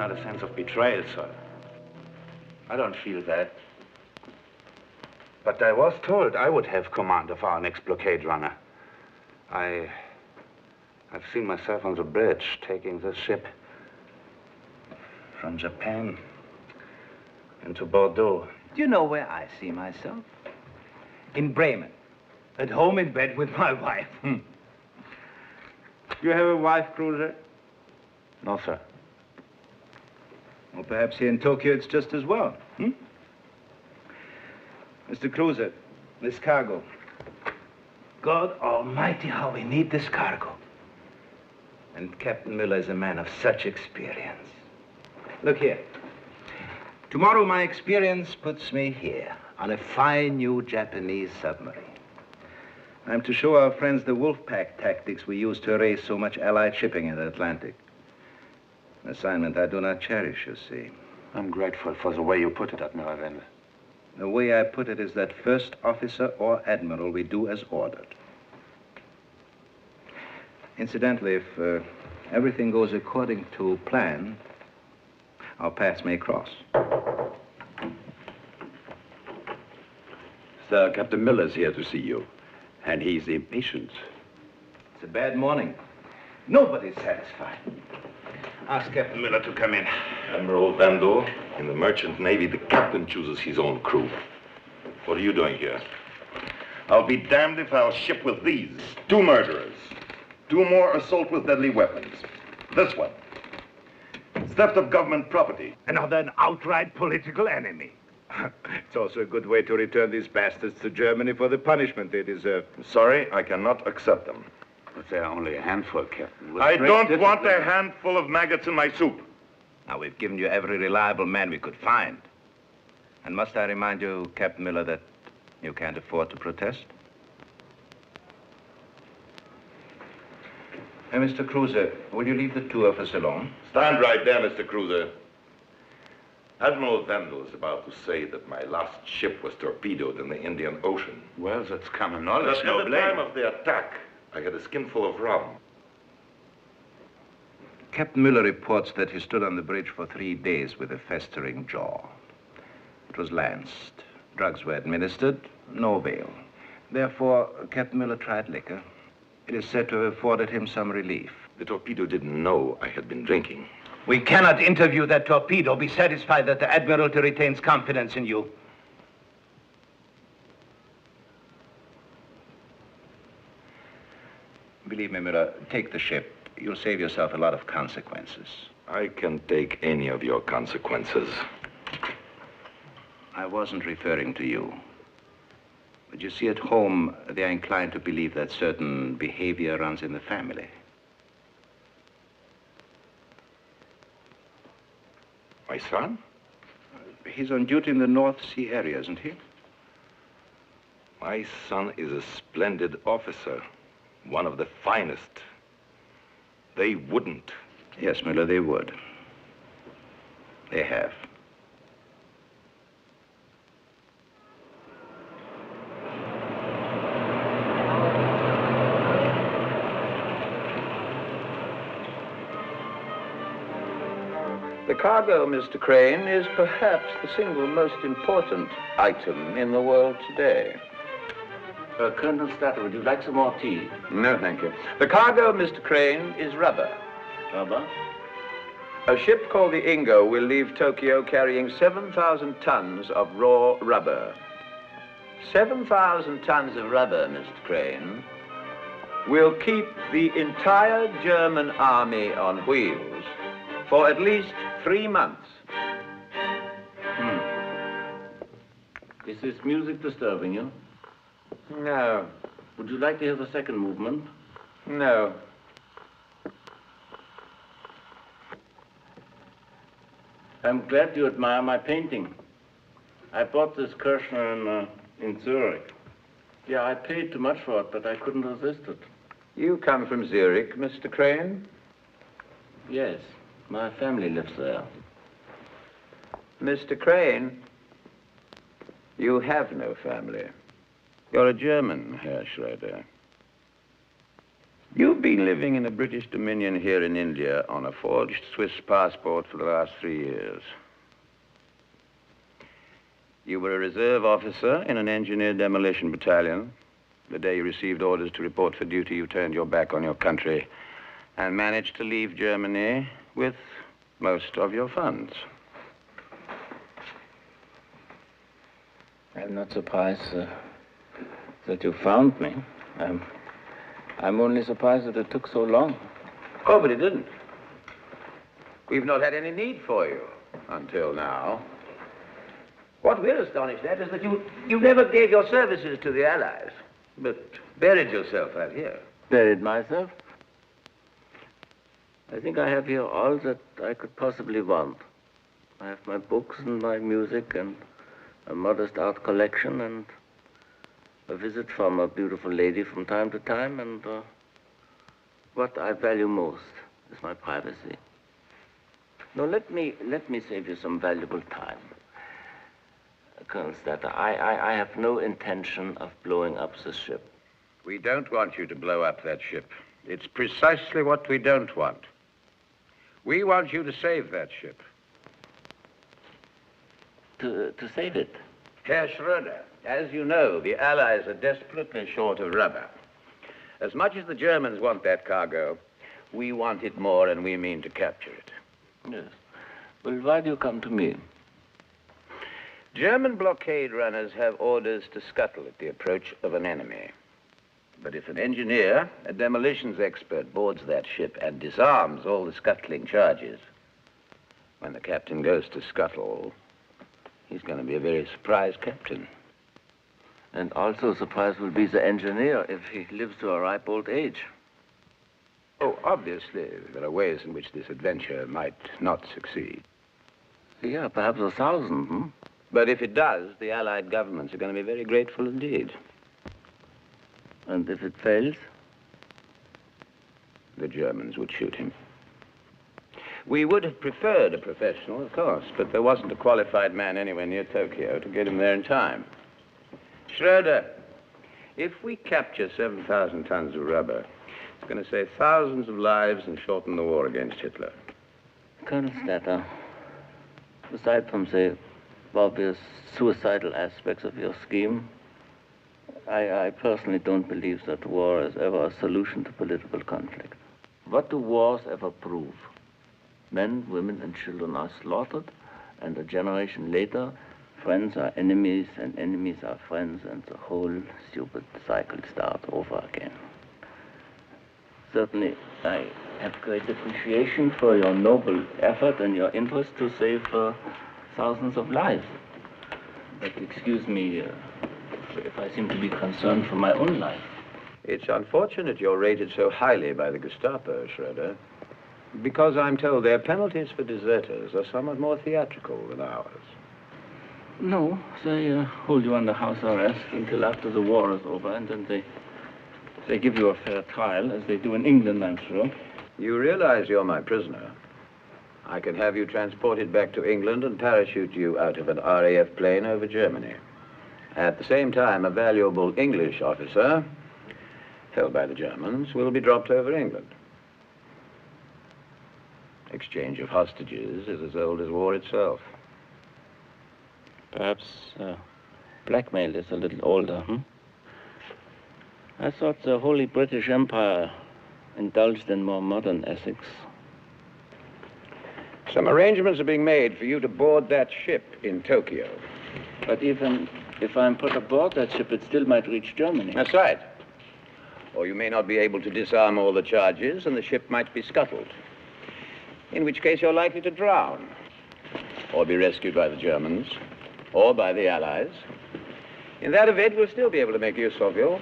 not a sense of betrayal, sir. I don't feel that. But I was told I would have command of our next blockade runner. I've seen myself on the bridge taking this ship from Japan into Bordeaux. Do you know where I see myself? In Bremen. At home in bed with my wife. You have a wife, Cruiser? No, sir. Well, perhaps here in Tokyo it's just as well. Mr. Cruiser, this cargo. God Almighty, how we need this cargo. And Captain Miller is a man of such experience. Look here. Tomorrow my experience puts me here on a fine new Japanese submarine. I'm to show our friends the Wolfpack tactics we use to erase so much Allied shipping in the Atlantic. An assignment I do not cherish, you see. I'm grateful for the way you put it, Admiral Wendell. The way I put it is that first officer or admiral we do as ordered. Incidentally, if everything goes according to plan, our paths may cross. Sir, Captain Miller's here to see you, and he's impatient. It's a bad morning. Nobody's satisfied. Ask Captain Miller to come in. Admiral Bando, in the merchant navy, the captain chooses his own crew. What are you doing here? I'll be damned if I'll ship with these 2 murderers, 2 more assault with deadly weapons. This one, theft of government property. Another an outright political enemy. It's also a good way to return these bastards to Germany for the punishment they deserve. Sorry, I cannot accept them. But there are only a handful, Captain. I don't want a handful of maggots in my soup. Now, we've given you every reliable man we could find. And must I remind you, Captain Miller, that you can't afford to protest? Hey, Mr. Cruiser, will you leave the 2 of us alone? Stand right there, Mr. Cruiser. Admiral Vandal is about to say that my last ship was torpedoed in the Indian Ocean. Well, that's common knowledge, At no the blame. time of the attack, I had a skinful of rum. Captain Miller reports that he stood on the bridge for 3 days with a festering jaw. It was lanced. Drugs were administered, no avail. Therefore, Captain Miller tried liquor. It is said to have afforded him some relief. The torpedo didn't know I had been drinking. We cannot interview that torpedo. Be satisfied that the Admiralty retains confidence in you. Believe me, Miller, take the ship. You'll save yourself a lot of consequences. I can take any of your consequences. I wasn't referring to you. But you see, at home, they're inclined to believe that certain behavior runs in the family. My son? He's on duty in the North Sea area, isn't he? My son is a splendid officer. One of the finest. They wouldn't. Yes, Miller, they would. They have. The cargo, Mr. Crane, is perhaps the single most important item in the world today. Colonel Statter, would you like some more tea? No, thank you. The cargo, Mr. Crane, is rubber. Rubber? A ship called the Ingo will leave Tokyo carrying 7,000 tons of raw rubber. 7,000 tons of rubber, Mr. Crane, will keep the entire German army on wheels for at least 3 months. Is this music disturbing you? No. Would you like to hear the second movement? No. I'm glad you admire my painting. I bought this Kirchner in Zurich. Yeah, I paid too much for it, but I couldn't resist it. You come from Zurich, Mr. Crane? Yes, my family lives there. Mr. Crane, you have no family. You're a German, Herr Schroeder. You've been living in a British dominion here in India on a forged Swiss passport for the last 3 years. You were a reserve officer in an engineer demolition battalion. The day you received orders to report for duty, you turned your back on your country and managed to leave Germany with most of your funds. I'm not surprised that you found me. I'm only surprised that it took so long. Oh, but it didn't. We've not had any need for you until now. What we're astonished at is that you never gave your services to the Allies, but buried yourself out here. Buried myself? I think I have here all that I could possibly want. I have my books and my music and a modest art collection and a visit from a beautiful lady from time to time, and what I value most is my privacy. Now, let me save you some valuable time. Colonel Statter, I have no intention of blowing up the ship. We don't want you to blow up that ship. It's precisely what we don't want. We want you to save that ship. To save it? Herr Schroeder, as you know, the Allies are desperately short of rubber. As much as the Germans want that cargo, we want it more, and we mean to capture it. Yes. Well, why do you come to me? German blockade runners have orders to scuttle at the approach of an enemy. But if an engineer, a demolitions expert, boards that ship and disarms all the scuttling charges, when the captain goes to scuttle, he's going to be a very surprised captain. And also surprised will be the engineer if he lives to a ripe old age. Oh, obviously, there are ways in which this adventure might not succeed. Yeah, perhaps 1,000, But if it does, the Allied governments are going to be very grateful indeed. And if it fails? The Germans would shoot him. We would have preferred a professional, of course, but there wasn't a qualified man anywhere near Tokyo to get him there in time. Schroeder, if we capture 7,000 tons of rubber, it's going to save thousands of lives and shorten the war against Hitler. Colonel Statter, aside from the obvious suicidal aspects of your scheme, I personally don't believe that war is ever a solution to political conflict. What do wars ever prove? Men, women, and children are slaughtered, and a generation later, friends are enemies, and enemies are friends, and the whole stupid cycle starts over again. Certainly, I have great appreciation for your noble effort and your interest to save thousands of lives. But excuse me if I seem to be concerned for my own life. It's unfortunate you're rated so highly by the Gestapo, Schroeder, because I'm told their penalties for deserters are somewhat more theatrical than ours. No, they hold you under house arrest until after the war is over, and then they give you a fair trial, as they do in England, I'm sure. You realize you're my prisoner. I can have you transported back to England and parachute you out of an RAF plane over Germany. At the same time, a valuable English officer, held by the Germans, will be dropped over England. Exchange of hostages is as old as war itself. Perhaps blackmail is a little older, I thought the Holy British Empire indulged in more modern ethics. Some arrangements are being made for you to board that ship in Tokyo. But even if I'm put aboard that ship, it still might reach Germany. That's right. Or you may not be able to disarm all the charges, and the ship might be scuttled. In which case you're likely to drown, or be rescued by the Germans, or by the Allies. In that event, we'll still be able to make use of you.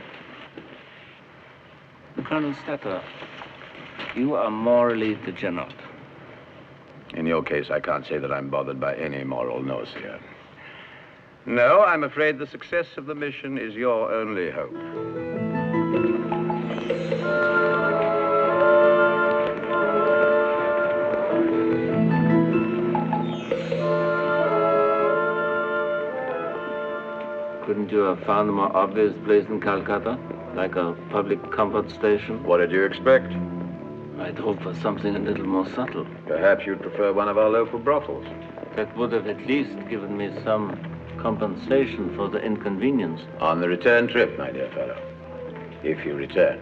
Colonel Statter, you are morally degenerate. In your case, I can't say that I'm bothered by any moral nausea. No, I'm afraid the success of the mission is your only hope. Couldn't you have found a more obvious place in Calcutta? Like a public comfort station? What did you expect? I'd hope for something a little more subtle. Perhaps you'd prefer one of our local brothels. That would have at least given me some compensation for the inconvenience. On the return trip, my dear fellow. If you return.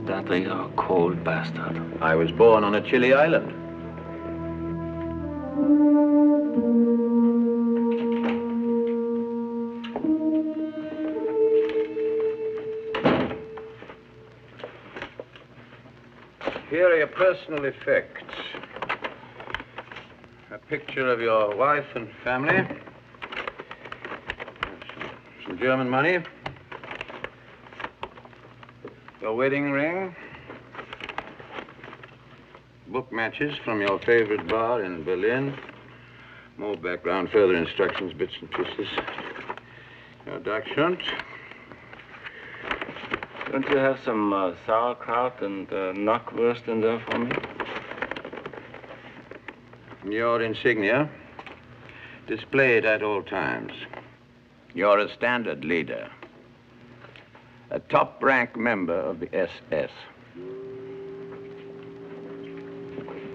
Statter, you're a cold bastard. I was born on a chilly island. Here are your personal effects. A picture of your wife and family. Some German money. Your wedding ring. Book matches from your favorite bar in Berlin. More background, further instructions, bits and pieces. Your Dachshund. Don't you have some sauerkraut and knockwurst in there for me? Your insignia. Displayed at all times. You're a standard leader. A top-rank member of the SS.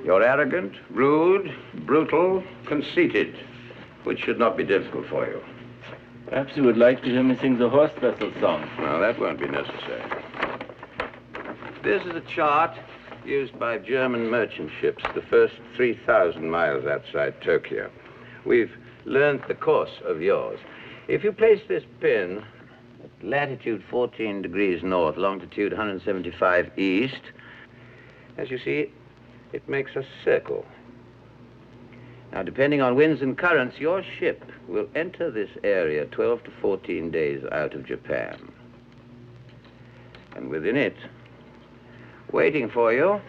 You're arrogant, rude, brutal, conceited, which should not be difficult for you. Perhaps you would like to hear me sing the horse vessel song. Well, that won't be necessary. This is a chart used by German merchant ships the first 3,000 miles outside Tokyo. We've learned the course of yours. If you place this pin at latitude 14 degrees north, longitude 175 east, as you see, it makes a circle. Now, depending on winds and currents, your ship will enter this area 12 to 14 days out of Japan. And within it, waiting for you,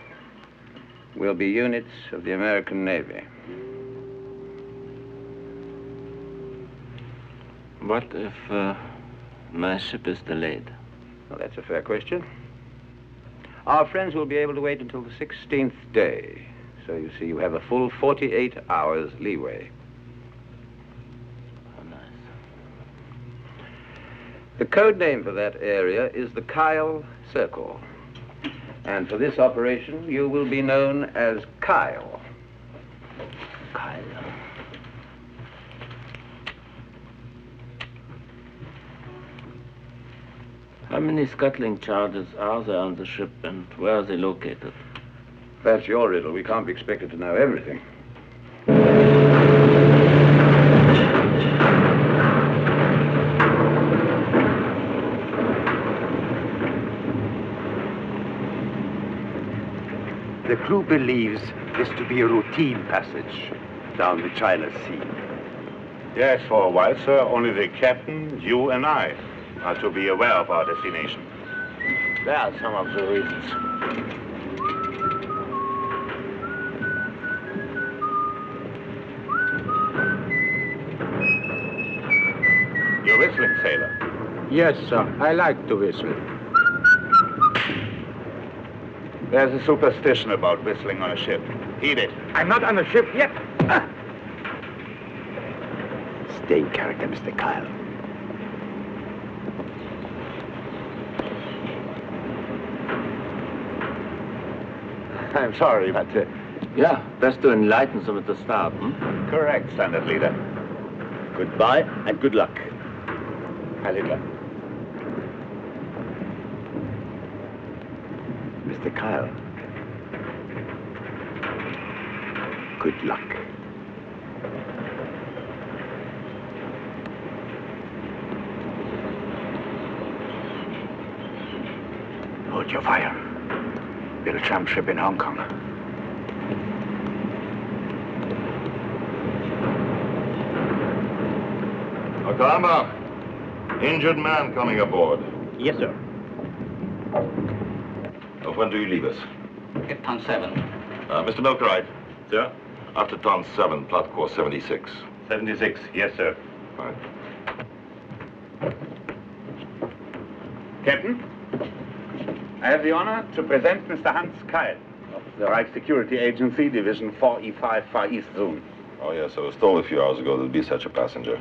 will be units of the American Navy. What if my ship is delayed? Well, that's a fair question. Our friends will be able to wait until the 16th day. So you see, you have a full 48 hours leeway. Oh, nice. The code name for that area is the Kyle Circle. And for this operation, you will be known as Kyle. Kyle. How many scuttling charges are there on the ship, and where are they located? That's your riddle. We can't be expected to know everything. The crew believes this to be a routine passage down the China Sea. Yes, for a while, sir. Only the captain, you, and I are to be aware of our destination. There are some of the reasons. You're whistling, sailor. Yes, sir. I like to whistle. There's a superstition about whistling on a ship. Heed it. I'm not on the ship yet. Stay in character, Mr. Kyle. I'm sorry, but... Yeah, best to enlighten them at the start, correct, standard leader. Goodbye and good luck. Heil Hitler. Mr. Kyle. Good luck. Hold your fire. We'll jump ship in Hong Kong. Okama, injured man coming aboard. Yes, sir. When do you leave us? At ton 7. Mr. Milkwright, Sir? after ton 7, plot course 76. 76. Yes, sir. Right. Captain, I have the honor to present Mr. Hans Keil of the Reich Security Agency, Division 4E5 Far East Zone. Oh, yes, I was told a few hours ago there'd be such a passenger.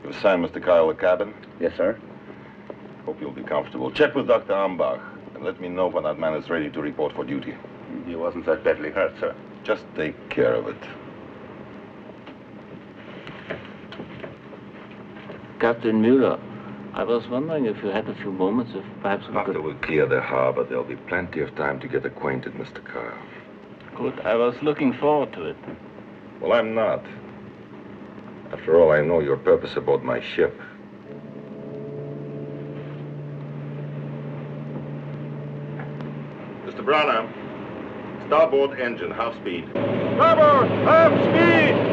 You've assigned Mr. Kyle the cabin? Yes, sir. Hope you'll be comfortable. Check with Dr. Ambach and let me know when that man is ready to report for duty. He wasn't that badly hurt, sir. Just take care of it. Captain Mueller, I was wondering if you had a few moments, if perhaps we After could... we clear the harbor, there'll be plenty of time to get acquainted, Mr. Kyle. Good. I was looking forward to it. Well, I'm not. After all, I know your purpose aboard my ship. Mr. Branham, starboard engine, half speed. Starboard, half speed!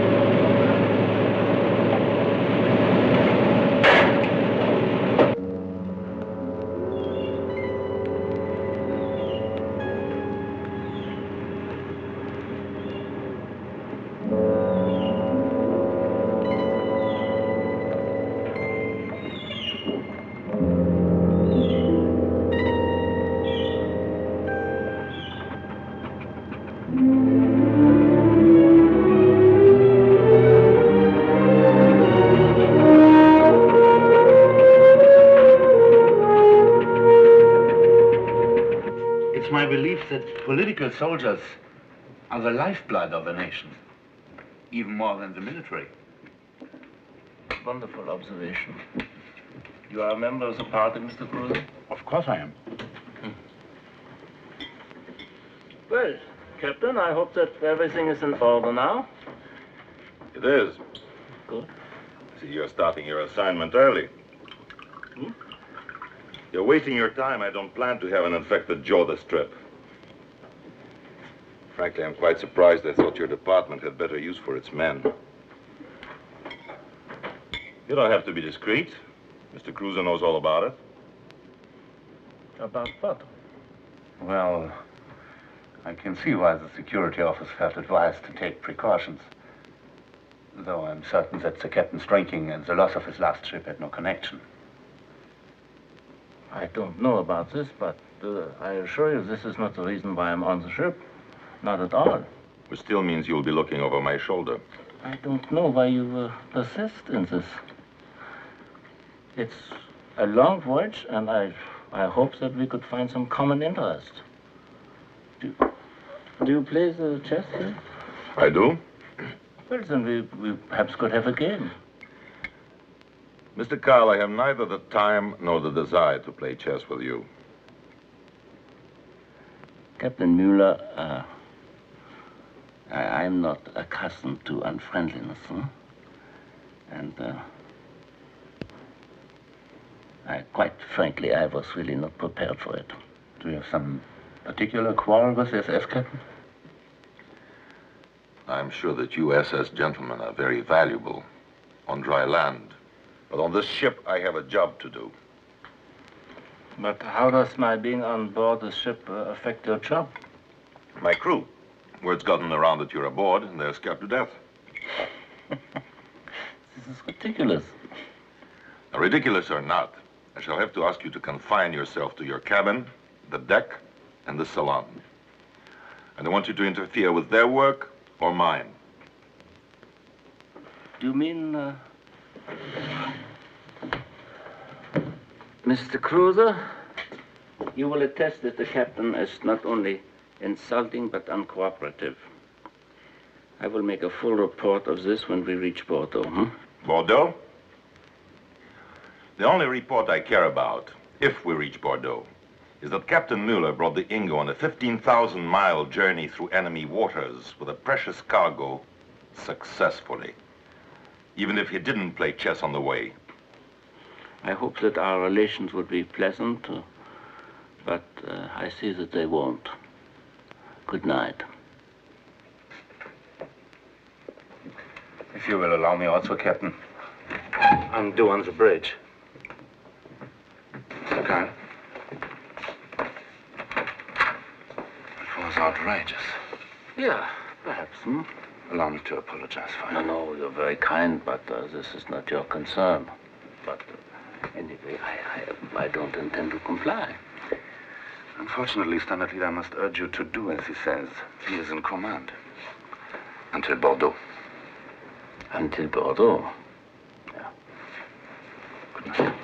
It's my belief that political soldiers are the lifeblood of a nation, even more than the military. Wonderful observation. You are a member of the party, Mr. Cruiser? Of course I am. Well, Captain, I hope that everything is in order now. It is. Good. See, you're starting your assignment early. You're wasting your time. I don't plan to have an infected jaw this trip. Frankly, I'm quite surprised. I thought your department had better use for its men. You don't have to be discreet. Mr. Cruiser knows all about it. About what? Well, I can see why the security office felt advised to take precautions. Though I'm certain that the captain's drinking and the loss of his last ship had no connection. I don't know about this, but I assure you this is not the reason why I'm on the ship. Not at all. Which still means you'll be looking over my shoulder. I don't know why you persist in this. It's a long voyage, and I hope that we could find some common interest. Do you play the chess here? I do? Well, then we perhaps could have a game. Mr. Kyle, I have neither the time nor the desire to play chess with you. Captain Mueller, I'm not accustomed to unfriendliness, huh? And quite frankly, I was really not prepared for it. Do you have some particular quarrel with the SS, Captain? I'm sure that you SS gentlemen are very valuable on dry land. But on this ship, I have a job to do. But how does my being on board the ship affect your job? My crew. Word's gotten around that you're aboard, and they're scared to death. This is ridiculous. Now, ridiculous or not, I shall have to ask you to confine yourself to your cabin, the deck, and the salon. I don't want you to interfere with their work or mine. Do you mean... Mr. Cruiser, you will attest that the captain is not only insulting but uncooperative. I will make a full report of this when we reach Bordeaux. Bordeaux? The only report I care about, if we reach Bordeaux, is that Captain Mueller brought the Ingo on a 15,000-mile journey through enemy waters with a precious cargo successfully, even if he didn't play chess on the way. I hope that our relations would be pleasant, but I see that they won't. Good night. If you will allow me also, Captain. I'm due on the bridge. Mr. Kyle? It was outrageous. Yeah, perhaps, Allow me to apologize for it. No, you're very kind, but this is not your concern. But anyway, I don't intend to comply. Unfortunately, Standard Leader, I must urge you to do as he says. He is in command. Until Bordeaux. Until Bordeaux? Yeah. Good night.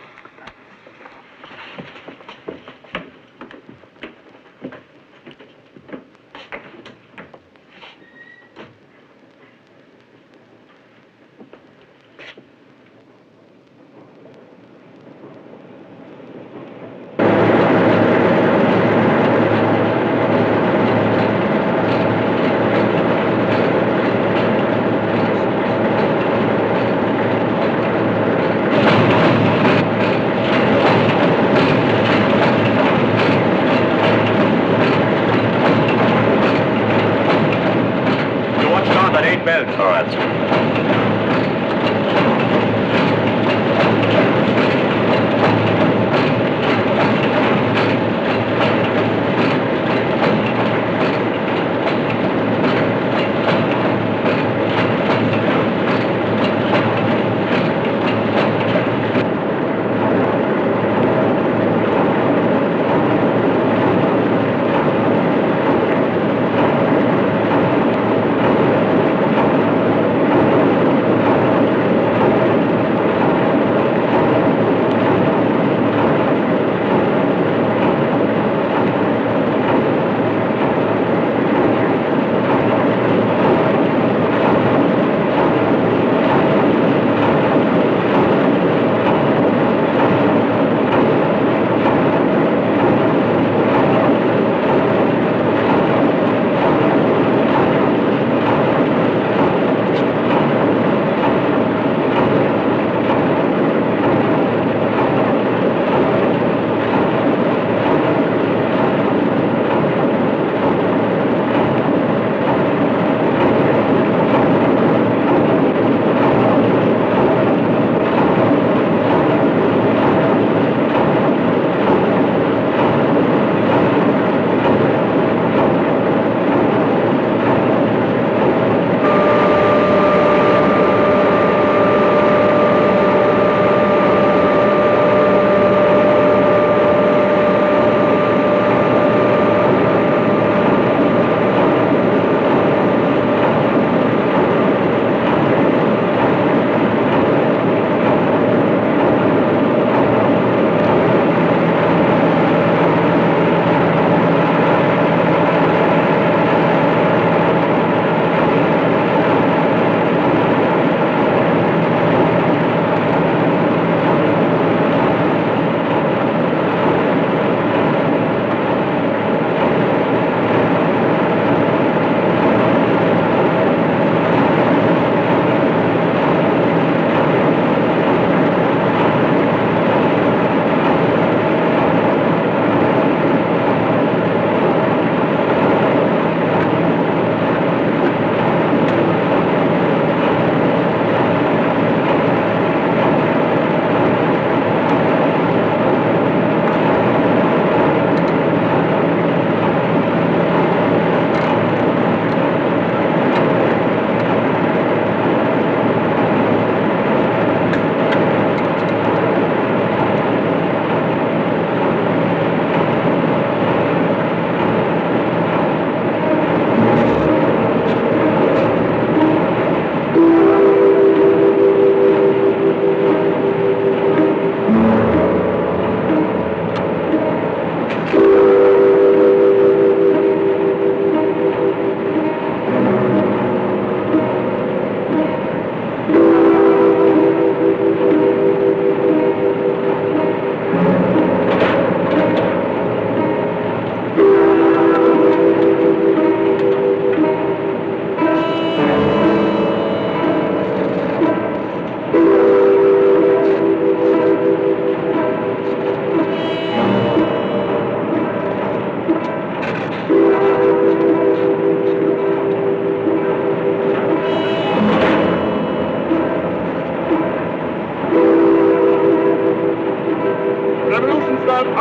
belt. All right, sir.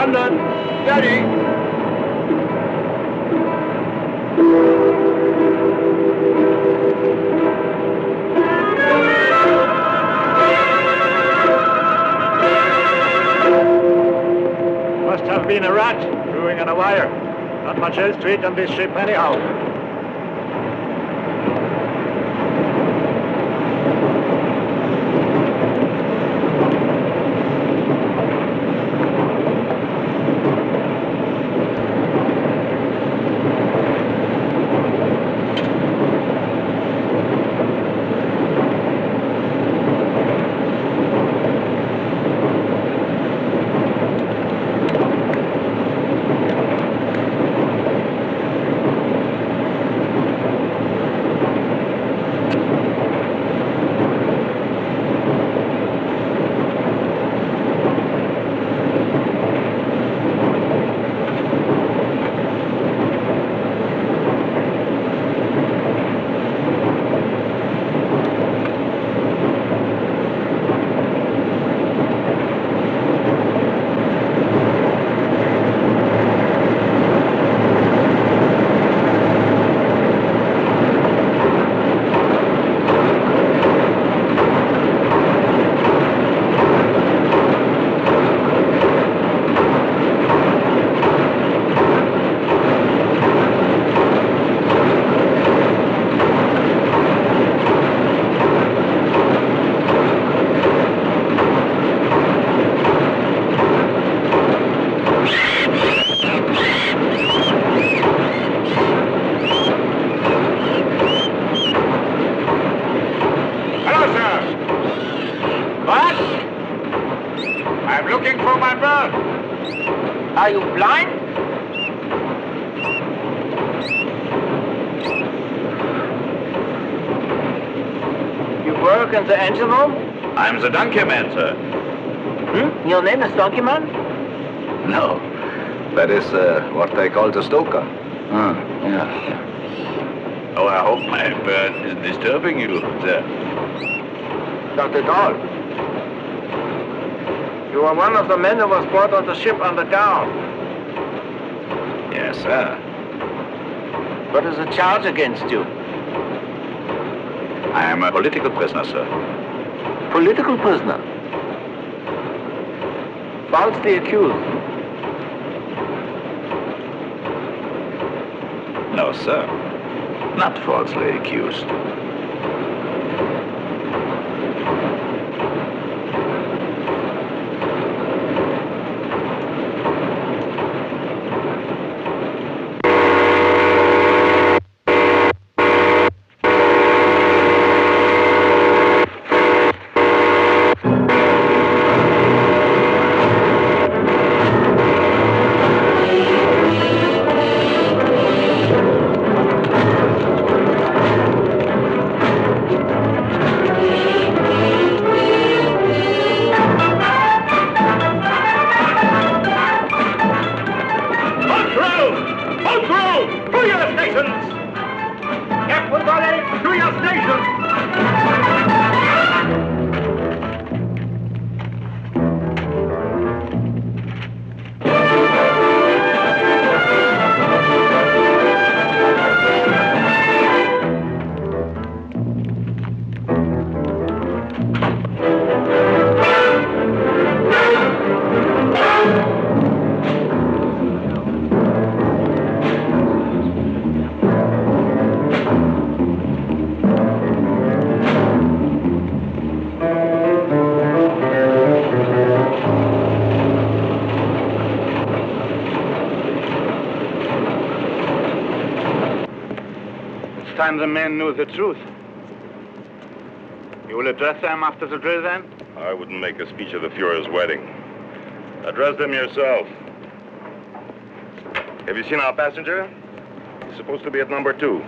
London, steady. Must have been a rat chewing on a wire. Not much else to eat on this ship anyhow. work in the engine room? I'm the donkey man, sir. Hmm? Your name is Donkey Man? No. That is what they call the stoker. Yeah. Oh, I hope my bird isn't disturbing you, sir. Not at all. You are one of the men who was brought on the ship under guard. Yes, sir. What is the charge against you? I am a political prisoner, sir. Political prisoner? Falsely accused? No, sir. Not falsely accused. Time the men knew the truth. You will address them after the drill, then? I wouldn't make a speech at the Fuhrer's wedding. Address them yourself. Have you seen our passenger? He's supposed to be at number 2.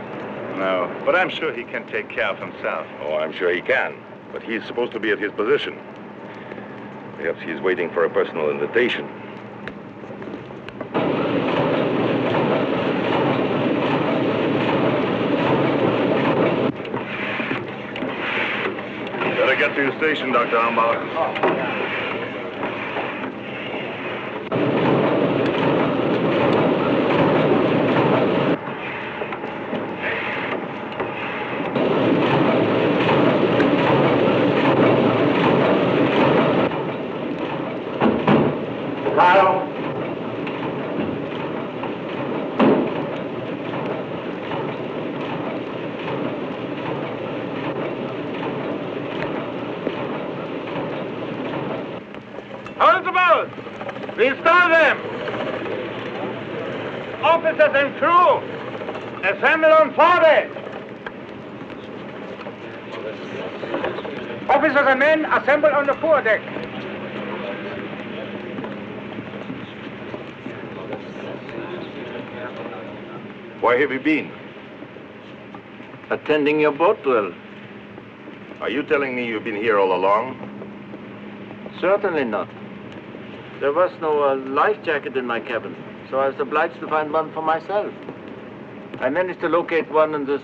No, but I'm sure he can take care of himself. Oh, I'm sure he can. But he's supposed to be at his position. Perhaps he's waiting for a personal invitation. Better get to your station, Dr. Ambach. Restore them! Officers and crew, assemble on foredeck! Officers and men, assemble on the foredeck! Where have you been? Attending your boat drill. Are you telling me you've been here all along? Certainly not. There was no life jacket in my cabin, so I was obliged to find one for myself. I managed to locate one in this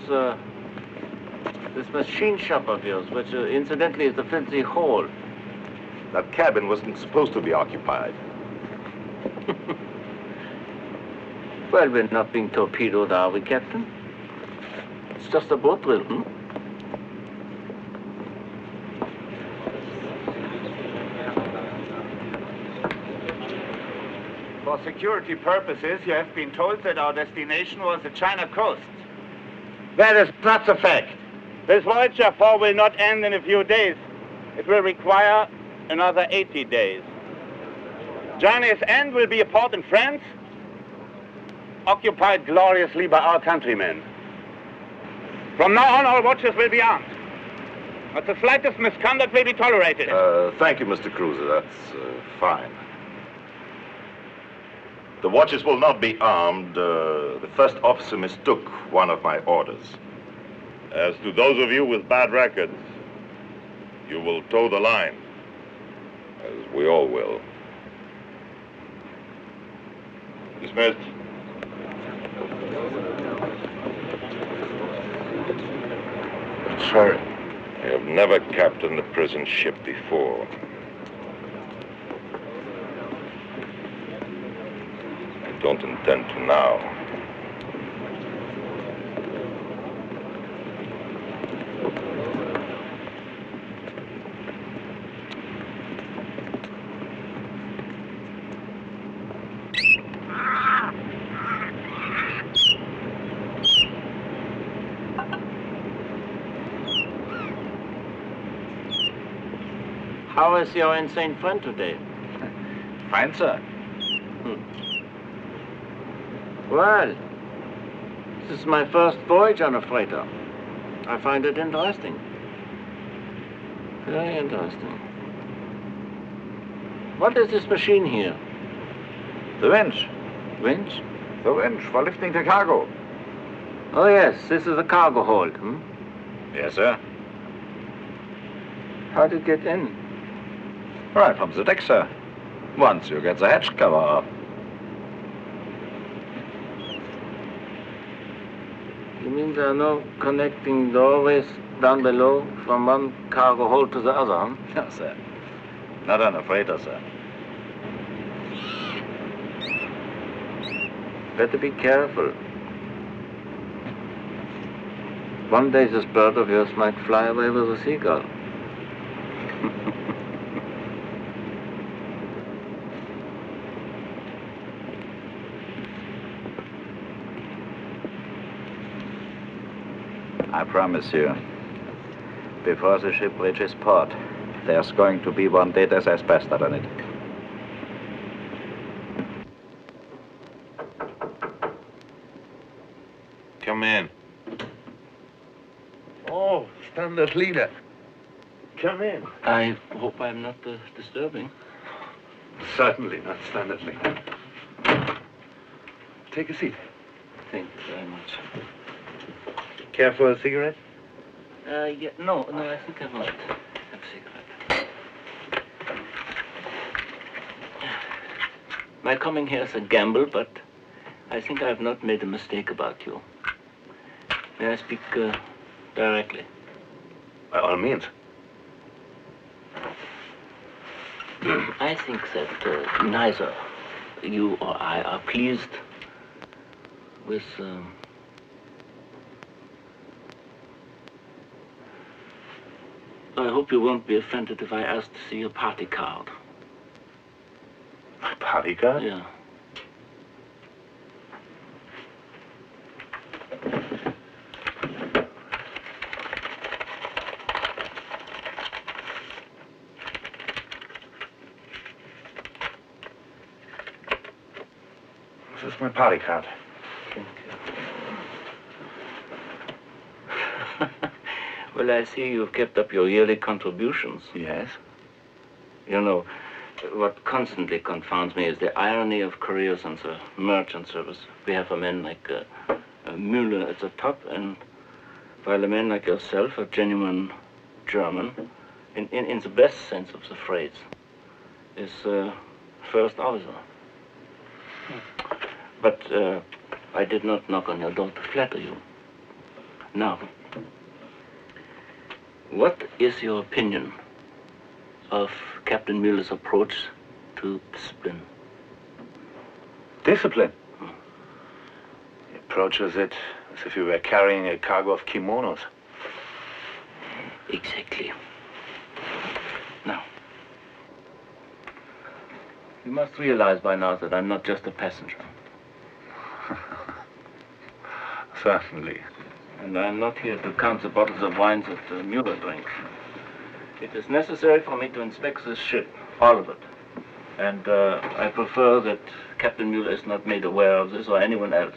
machine shop of yours, which incidentally is a filthy hole. That cabin wasn't supposed to be occupied. Well, we're not being torpedoed, are we, Captain? It's just a boat drill, hmm? For security purposes, you have been told that our destination was the China coast. That is not the fact. This voyage, therefore, will not end in a few days. It will require another 80 days. Journey's end will be a port in France, occupied gloriously by our countrymen. From now on, all watches will be armed. Not the slightest misconduct will be tolerated. Thank you, Mr. Cruiser. That's fine. The watches will not be armed. The first officer mistook one of my orders. As to those of you with bad records, You will toe the line, as we all will. Dismissed. Sir. I have never captained a prison ship before. I don't intend to now. How is your insane friend today? Fine, sir. Well, this is my first voyage on a freighter. I find it interesting. Very interesting. What is this machine here? The winch. Winch? The winch for lifting the cargo. Oh, yes, this is a cargo hold, Yes, sir. How to get in? Right from the deck, sir. Once you get the hatch cover off. You mean there are no connecting doorways down below from one cargo hold to the other, No, sir. Not on a freighter, sir. Better be careful. One day this bird of yours might fly away with a seagull. I promise you, before the ship reaches port, there's going to be one dead as asbestos on it. Come in. Oh, standard leader. Come in. I hope I'm not disturbing. Certainly not standardly. Take a seat. Thank you very much. Care for a cigarette? Yeah, no, I think I won't have a cigarette. My coming here is a gamble, but I think I have not made a mistake about you. May I speak directly? By all means. I think that neither you or I are pleased with I hope you won't be offended if I ask to see your party card. My party card? Yeah. This is my party card. Thank you. Well, I see you've kept up your yearly contributions. Yes? You know, what constantly confounds me is the irony of careers on the merchant service. We have a man like Müller at the top, and while a man like yourself, a genuine German, in the best sense of the phrase, is first officer. But I did not knock on your door to flatter you. Now, what is your opinion of Captain Müller's approach to discipline? Discipline? He approaches it as if you were carrying a cargo of kimonos. Exactly. Now, you must realize by now that I'm not just a passenger. Certainly. And I'm not here to count the bottles of wines that Müller drinks. It is necessary for me to inspect this ship, all of it. And I prefer that Captain Müller is not made aware of this or anyone else.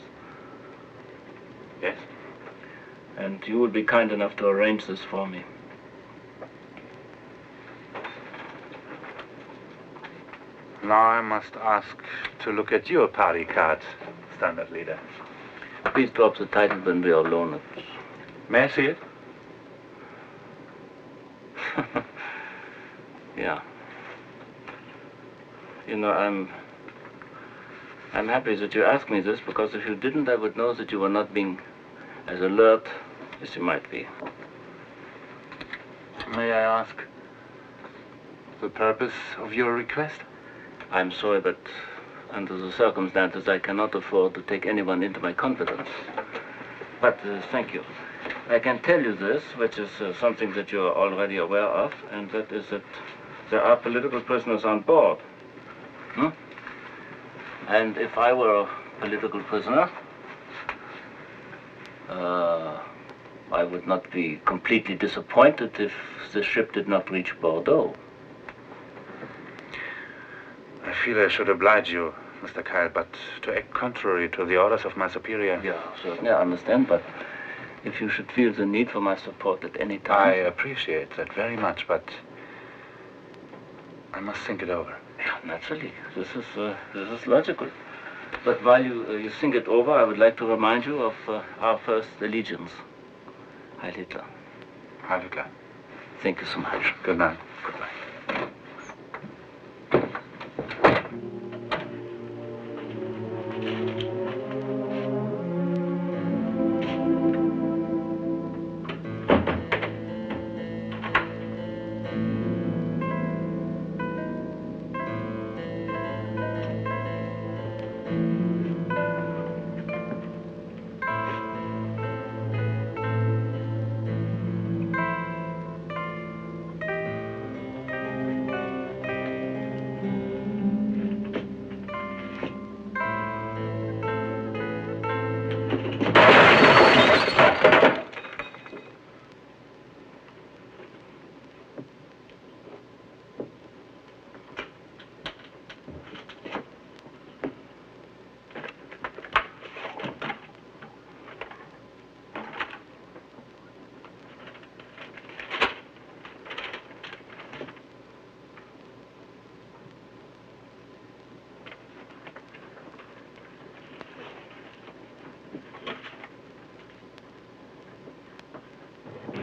Yes? And you will be kind enough to arrange this for me. Now I must ask to look at your party card, Standard Leader. Please drop the title when we are alone. May I see it? Yeah. You know, I'm happy that you asked me this, because if you didn't, I would know that you were not being as alert as you might be. May I ask the purpose of your request? I'm sorry, but under the circumstances, I cannot afford to take anyone into my confidence. But thank you. I can tell you this, which is something that you're already aware of, and that is that there are political prisoners on board. And if I were a political prisoner, I would not be completely disappointed if the ship did not reach Bordeaux. I feel I should oblige you, Mr. Kyle, but to act contrary to the orders of my superior... Yeah, certainly, I understand, but if you should feel the need for my support at any time... I appreciate that very much, but I must think it over. Yeah, naturally. This is logical. But while you think it over, I would like to remind you of our first allegiance. Heil Hitler. Heil Hitler. Thank you so much. Good night. Goodbye.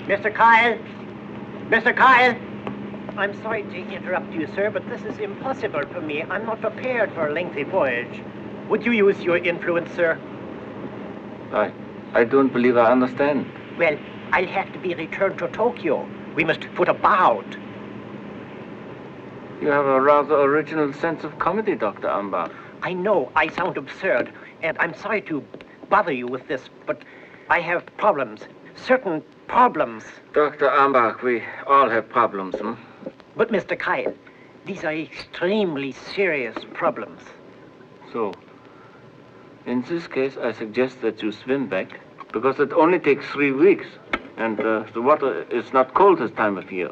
Mr. Kyle! Mr. Kyle! I'm sorry to interrupt you, sir, but this is impossible for me. I'm not prepared for a lengthy voyage. Would you use your influence, sir? I don't believe I understand. Well, I'll have to be returned to Tokyo. We must put a bow out. You have a rather original sense of comedy, Dr. Ambach. I know I sound absurd, and I'm sorry to bother you with this, but I have problems. Certain problems. Dr. Ambach, we all have problems, But, Mr. Kyle, these are extremely serious problems. So, in this case, I suggest that you swim back, because it only takes 3 weeks, and the water is not cold this time of year.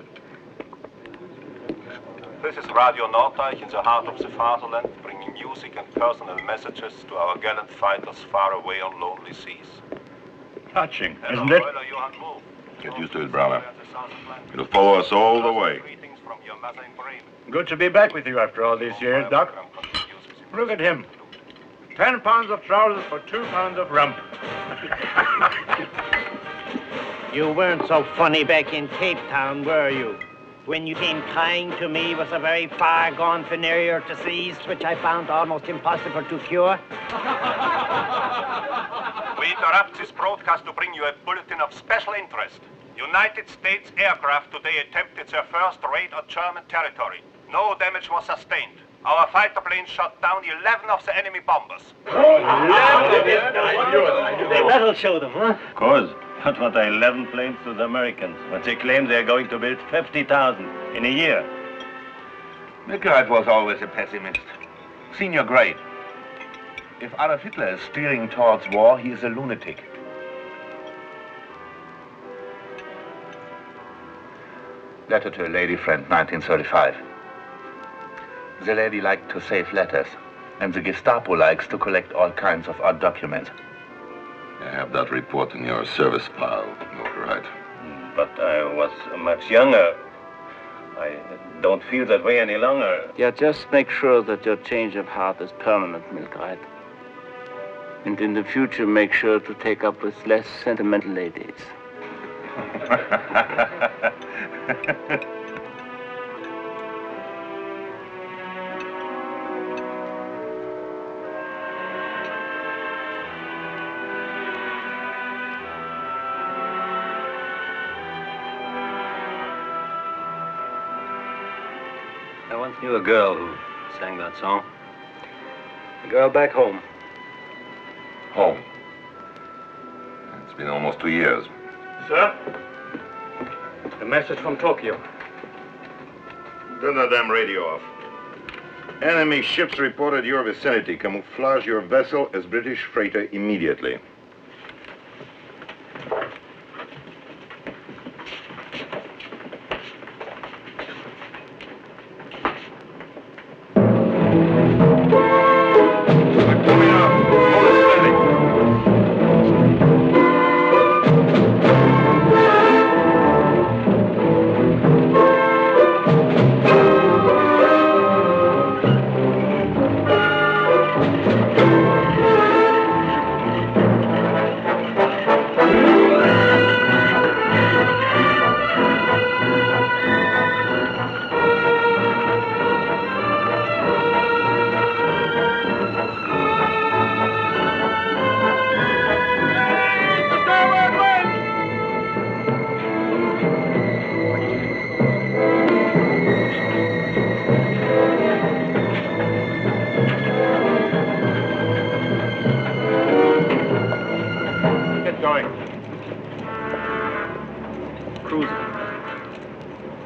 This is Radio Norddeich in the heart of the fatherland, bringing music and personal messages to our gallant fighters far away on lonely seas. Touching, isn't it? Get used to it, brother. It'll follow us all the way. Good to be back with you after all these years, Doc. Look at him. 10 pounds of trousers for 2 pounds of rump. You weren't so funny back in Cape Town, were you? When you came crying to me with a very far-gone venereal disease, which I found almost impossible to cure. We interrupt this broadcast to bring you a bulletin of special interest. United States aircraft today attempted their first raid on German territory. No damage was sustained. Our fighter planes shot down 11 of the enemy bombers. That'll show them, huh? Of course. But what are 11 planes to the Americans when they claim they're going to build 50,000 in a year? Milgard was always a pessimist. Senior grade. If Adolf Hitler is steering towards war, he is a lunatic. Letter to a lady friend, 1935. The lady liked to save letters, and the Gestapo likes to collect all kinds of odd documents. I have that report in your service file, Dr. Wright. But I was much younger. I don't feel that way any longer. Yeah, just make sure that your change of heart is permanent, Milgard. And in the future, make sure to take up with less sentimental ladies. once knew a girl who sang that song. A girl back home. Home. It's been almost 2 years. Sir? A message from Tokyo. Turn that damn radio off. Enemy ships reported your vicinity. Camouflage your vessel as British freighter immediately.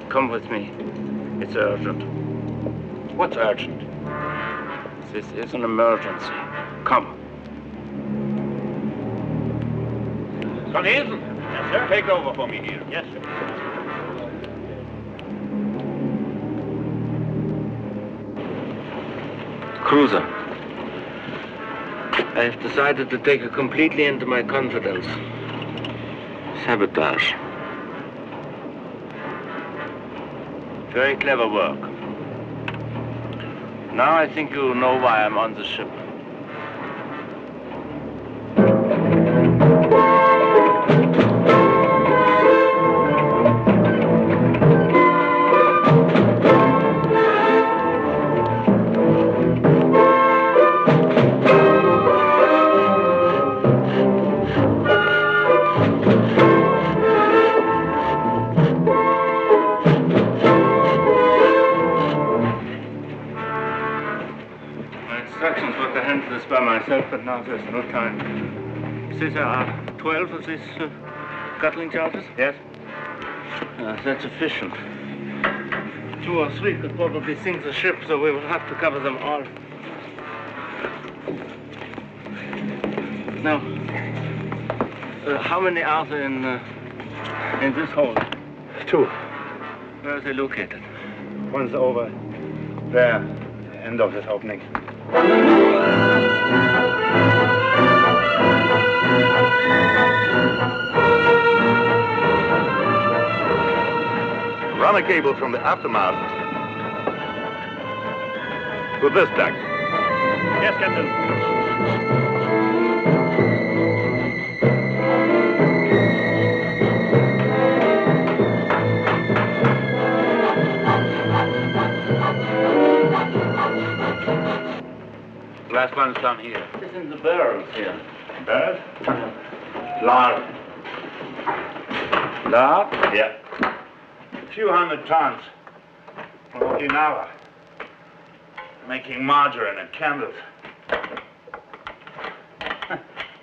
Come with me. It's urgent. What's urgent? This is an emergency. Come. Cornelius? Yes, sir. Take over for me here. Yes, sir. Cruiser. I have decided to take you completely into my confidence. Sabotage. Very clever work. Now I think you know why I'm on the ship. By myself, but now there's no time. See, there are 12 of these scuttling charges? Yes. That's sufficient. 2 or 3 could probably sink the ship, so we will have to cover them all. Now, how many are there in this hole? 2. Where are they located? One's over there, end of this opening. Run a cable from the aftermast to this deck. Yes, Captain. Last one's down here. It's in the barrels here. Barrels? Lard. Lard? Yeah. A few hundred tons from Okinawa. Making margarine and candles.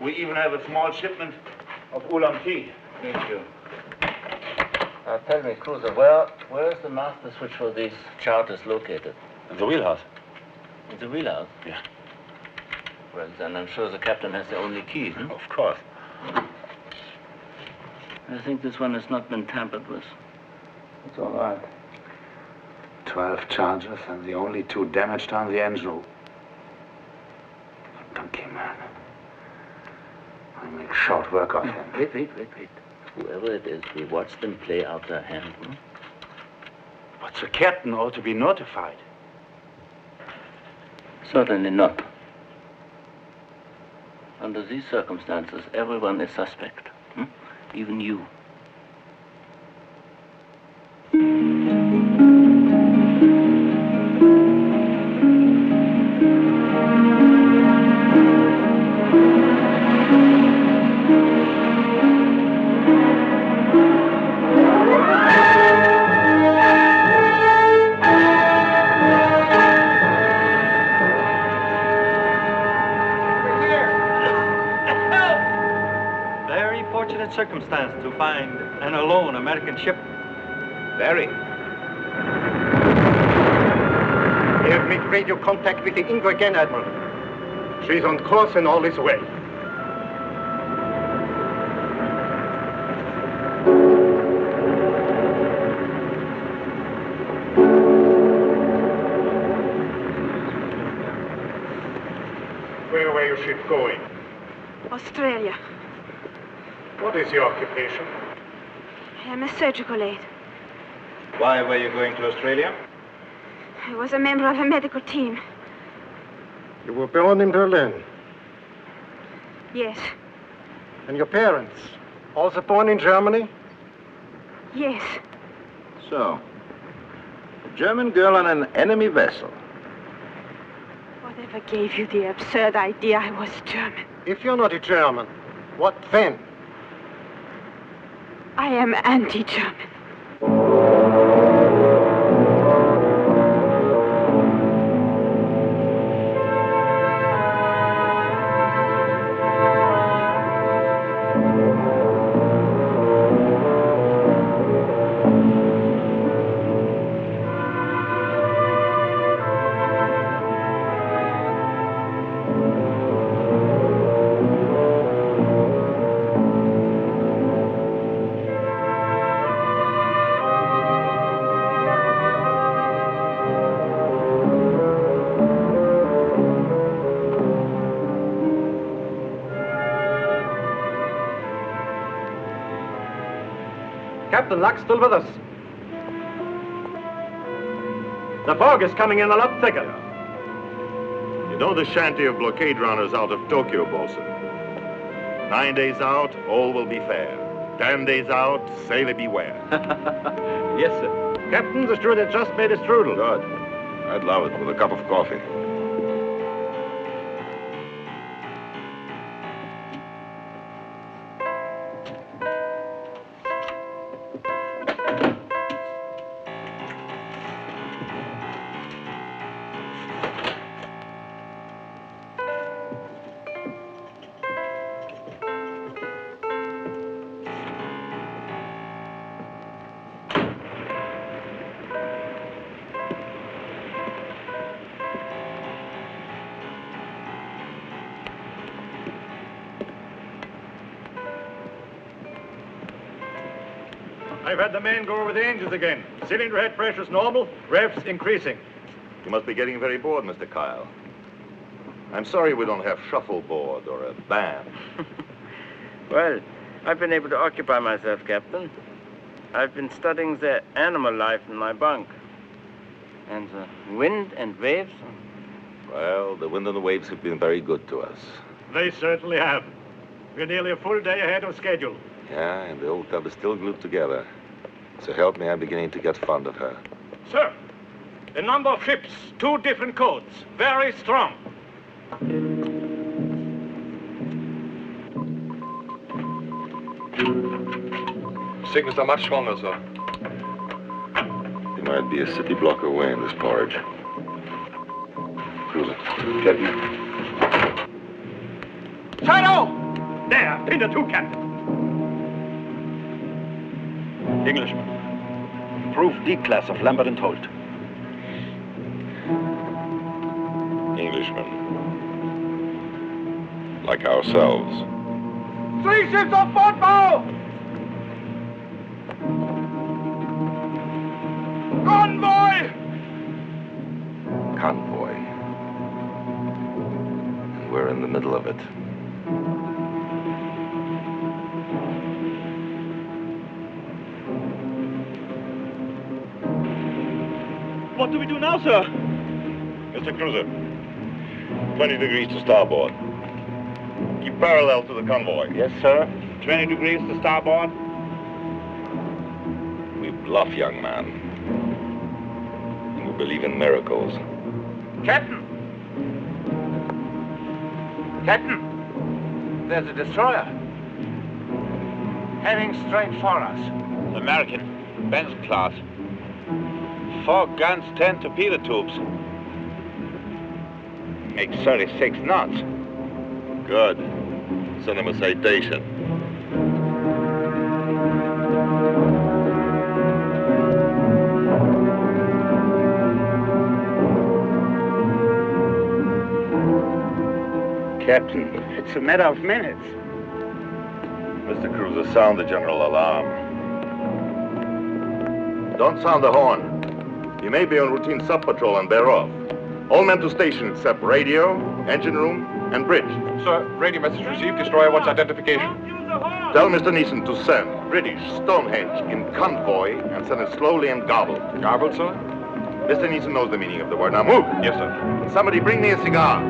We even have a small shipment of oolong tea. Thank you. Tell me, Cruiser, where is the master switch for these charters located? In the wheelhouse. In the wheelhouse? Yeah. Well, then I'm sure the captain has the only key. Of course. I think this one has not been tampered with. It's all right. 12 charges and the only 2 damaged on the engine room. Donkey man. I make short work of him. Wait. Whoever it is, we watch them play out their hand. But the captain ought to be notified. Certainly not. Under these circumstances, everyone is suspect. Even you. fortunate circumstance to find an alone American ship. Very. We have made radio contact with the Ingo again, Admiral. She's on course and all is well. Where were your ship going? Australia. What is your occupation? I am a surgical aide. Why were you going to Australia? I was a member of a medical team. You were born in Berlin. Yes. And your parents? Also born in Germany? Yes. So, a German girl on an enemy vessel. Whatever gave you the absurd idea I was German? If you're not a German, what then? I am anti-German. Captain Luck's still with us. The fog is coming in a lot thicker. You know the shanty of blockade runners out of Tokyo, bosun. 9 days out, all will be fair. 10 days out, sailor beware. Yes, sir. Captain, the steward has just made a strudel. Good. I'd love it with a cup of coffee. I've had the men go over the engines again. Cylinder head pressure's normal, revs increasing. You must be getting very bored, Mr. Kyle. I'm sorry we don't have shuffleboard or a band. Well, I've been able to occupy myself, Captain. I've been studying the animal life in my bunk. And the wind and waves. Well, the wind and the waves have been very good to us. They certainly have. We're nearly a full day ahead of schedule. Yeah, and the old tub is still glued together. So help me, I'm beginning to get fond of her. Sir, a number of ships, 2 different codes, very strong. Signals are much stronger, sir. There might be a city block away in this porridge. Cruiser, get me. Shadow! There, pin the 2, Captain. Englishman. Improved D-class of Lambert and Holt. Englishmen. Like ourselves. 3 ships off board bow! Convoy! Convoy. And we're in the middle of it. What do we do now, sir? Mr. Cruiser, 20 degrees to starboard. Keep parallel to the convoy. Yes, sir. 20 degrees to starboard. We bluff, young man. And we believe in miracles. Captain! Captain! There's a destroyer. Heading straight for us. American, Benz class. 4 guns, 10 torpedo tubes. Makes 36 knots. Good. Send him a citation. Captain, it's a matter of minutes. Mr. Cruiser, sound the general alarm. Don't sound the horn. You may be on routine sub-patrol and bear off. All men to station except radio, engine room, and bridge. Sir, radio message received. Destroyer wants identification. Tell Mr. Neeson to send British Stonehenge in convoy and send it slowly and gobbled. Garbled, sir? Mr. Neeson knows the meaning of the word. Now move. Yes, sir. Somebody bring me a cigar.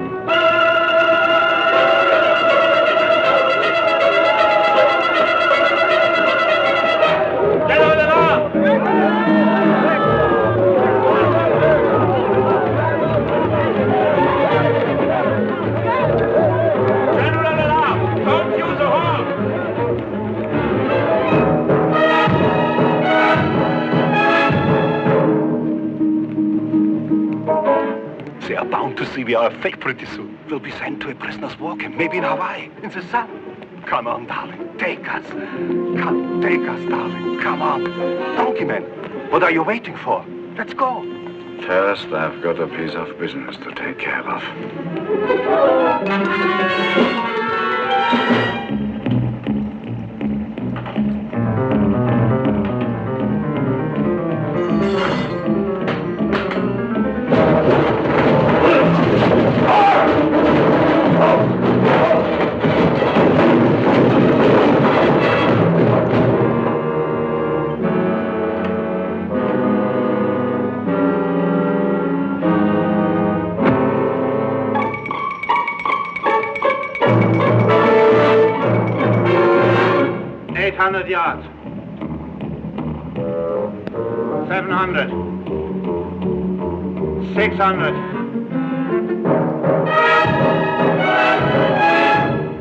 They are bound to see we are a fake pretty soon. We'll be sent to a prisoner's war camp, maybe in Hawaii, in the sun. Come on, darling, take us. Come, take us, darling, come on. Donkey man, what are you waiting for? Let's go. First, I've got a piece of business to take care of. Yards. 700. 600.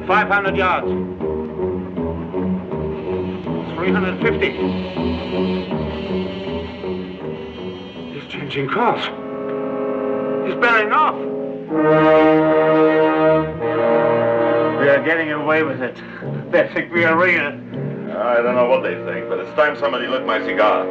500 yards. 350. He's changing course. He's bearing off. We are getting away with it. They think we are real. I don't know what they think, but it's time somebody lit my cigar.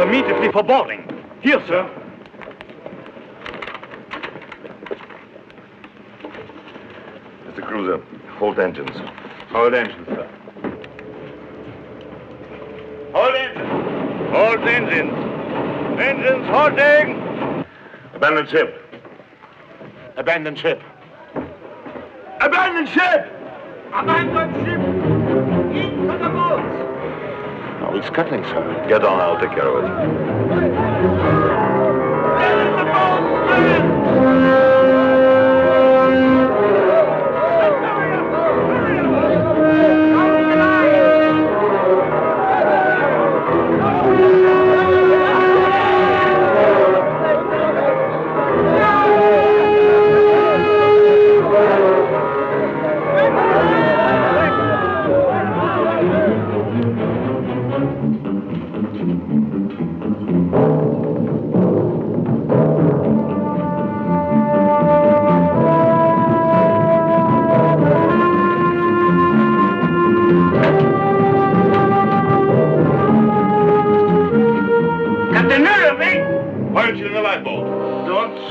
Immediately for boarding. Here, sir. Mr. Cruiser, hold engines. Hold engines, sir. Hold engines. Hold engines. Engines holding. Abandon ship. Abandon ship. Abandon ship! Abandon ship! Into the boats! Oh, it's scuttling, sir. Get on, I'll take care of it.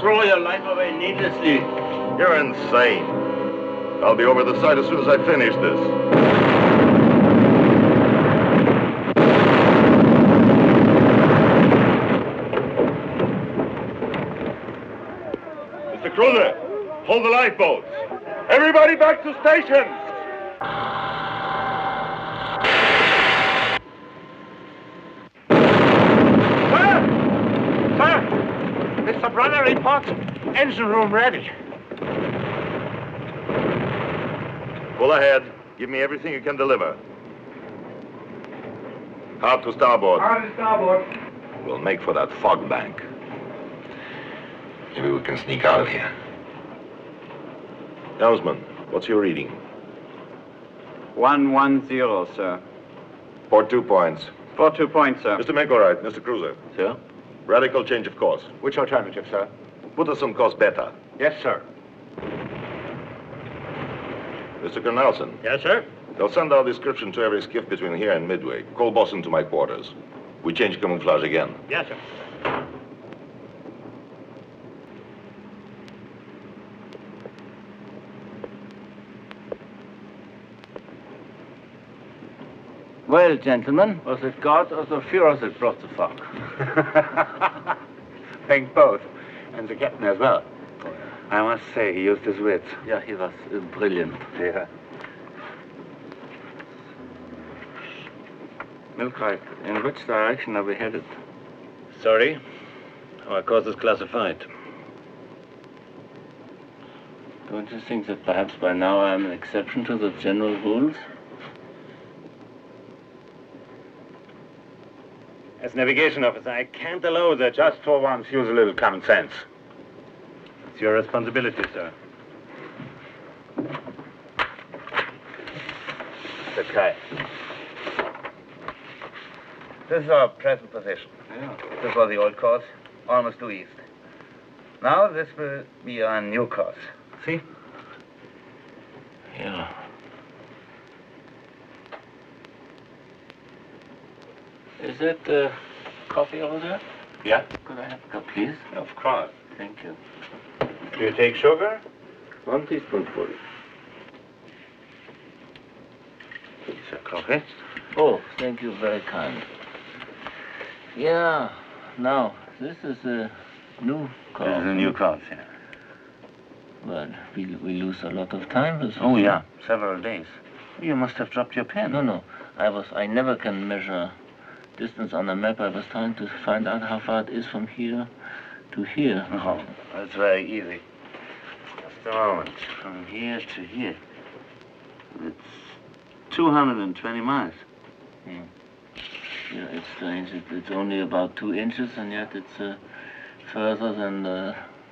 Throw your life away needlessly. You're insane. I'll be over the side as soon as I finish this. Mr. Cruiser, hold the lifeboats. Everybody back to stations. Weather report. Engine room ready. Pull ahead. Give me everything you can deliver. Hard to starboard. Hard to starboard. We'll make for that fog bank. Maybe we can sneak out of here. Helmsman, what's your reading? 110, sir. Port 2 points. For 2 points, sir. Mr. McElroy, Mr. Cruiser. Sir? Radical change of course. Which alternative, sir? Put us on course beta. Yes, sir. Mr. Cornelson. Yes, sir. They'll send our description to every skiff between here and Midway. Call Boston to my quarters. We change camouflage again. Yes, sir. Well, gentlemen, was it God or the Führer that brought the fog? Thank both. And the captain as well. I must say, he used his wits. Yeah, he was brilliant. Yeah. Milkright, in which direction are we headed? Sorry. Our course is classified. Don't you think that perhaps by now I'm an exception to the general rules? As navigation officer, I can't allow that. Just for once, use a little common sense. It's your responsibility, sir. Mr. Kai. This is our present position. Yeah. This was the old course, almost due east. Now this will be our new course. See? Yeah. Is that coffee over there? Yeah? Could I have a cup, please? Of course. Thank you. Do you take sugar? 1 teaspoonful. Sir, coffee? Oh, thank you, very kind. Yeah, now, this is a new course. This is a new course, yeah. Well, we lose a lot of time with this. Oh, yeah, several days. You must have dropped your pen. No. I never can measure distance on a map. I was trying to find out how far it is from here to here. Oh, that's very easy. Just a moment. From here to here. It's 220 miles. Hmm. Yeah, it's strange. It's only about 2 inches, and yet it's further than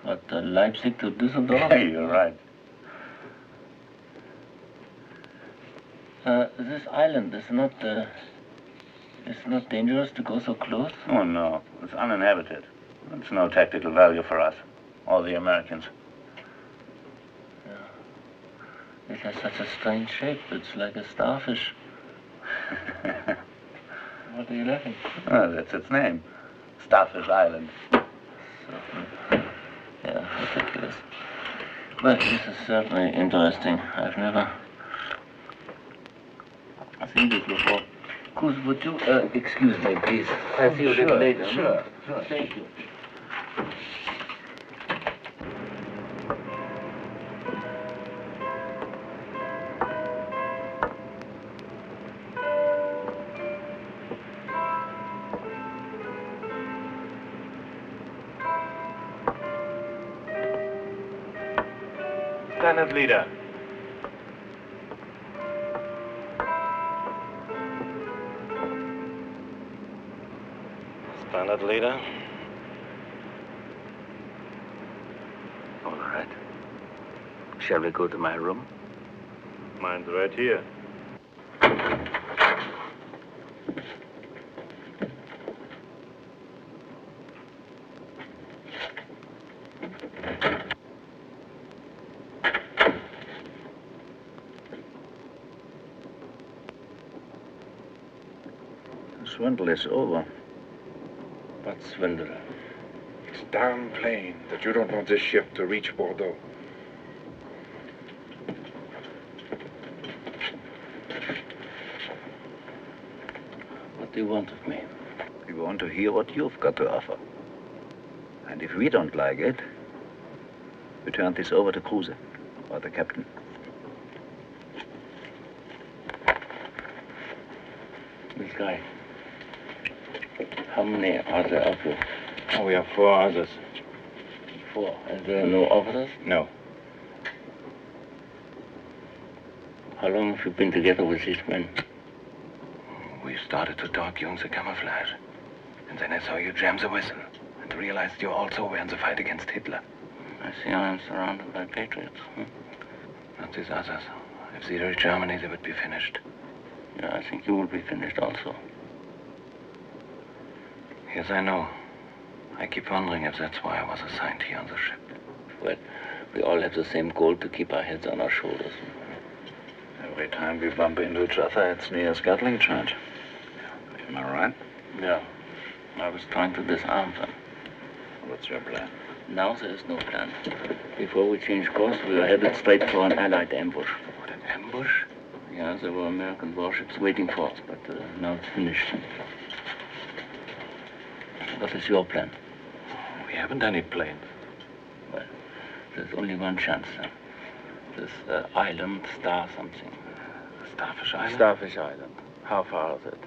Leipzig to Düsseldorf. Yeah, you're right. This island is not. It's not dangerous to go so close. Oh no, it's uninhabited. It's no tactical value for us or the Americans. Yeah. It has such a strange shape. It's like a starfish. What are you laughing? Oh, that's its name. Starfish Island. Yeah, ridiculous. But this is certainly interesting. I've never seen this before. Cruz, would you excuse me, please? I'll see you a little later. Sure. Thank you. Lieutenant Leader. Standard Leader. All right. Shall we go to my room? Mine's right here. Swindle is over. What swindle? It's damn plain that you don't want this ship to reach Bordeaux. What do you want of me? We want to hear what you've got to offer. And if we don't like it, we turn this over to Kruse or the captain. This guy. How many are there of you? Oh, we have 4 others. before, and there are no officers? No. How long have you been together with these men? We started to talk using the camouflage. And then I saw you jam the whistle and realized you also were in the fight against Hitler. I see I am surrounded by patriots. Not these others. If they reached Germany, they would be finished. Yeah, I think you will be finished also. Yes, I know. I keep wondering if that's why I was assigned here on the ship. Well, we all have the same goal, to keep our heads on our shoulders. Every time we bump into each other, it's near a scuttling charge. Am I right? Yeah. I was trying to disarm them. What's your plan? Now there is no plan. Before we changed course, we were headed straight for an Allied ambush. What, an ambush? Yeah, there were American warships waiting for us, but now it's finished. What is your plan? We haven't any planes. Well, there's only one chance. This island, Star something. Starfish Island? Starfish Island. How far is it?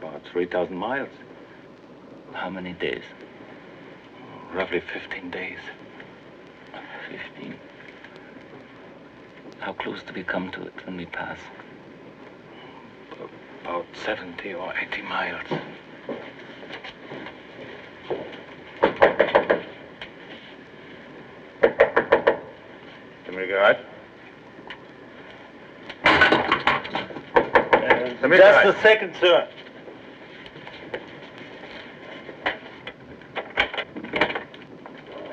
About 3,000 miles. How many days? Roughly 15 days. 15. How close do we come to it when we pass? About 70 or 80 miles. Regard. Just a second, sir.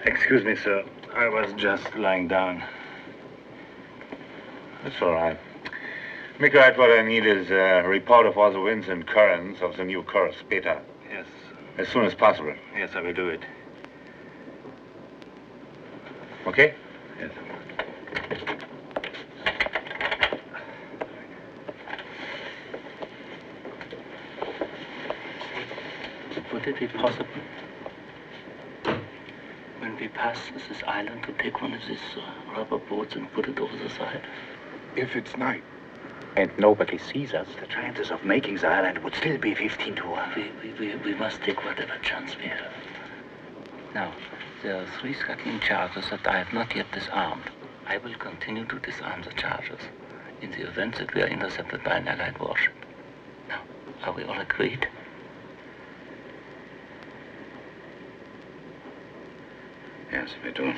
Excuse me, sir. I was just lying down. That's all right. Mikrat, what I need is a report of all the winds and currents of the new course, Beta. Yes. As soon as possible. Yes, I will do it. Okay? Yes. Would it be possible, when we pass this island, to take one of these rubber boats and put it over the side? If it's night and nobody sees us, the chances of making the island would still be 15 to 1. We must take whatever chance we have. Now, there are 3 scuttling charges that I have not yet disarmed. I will continue to disarm the charges in the event that we are intercepted by an Allied warship. Now, are we all agreed? Yes, we do.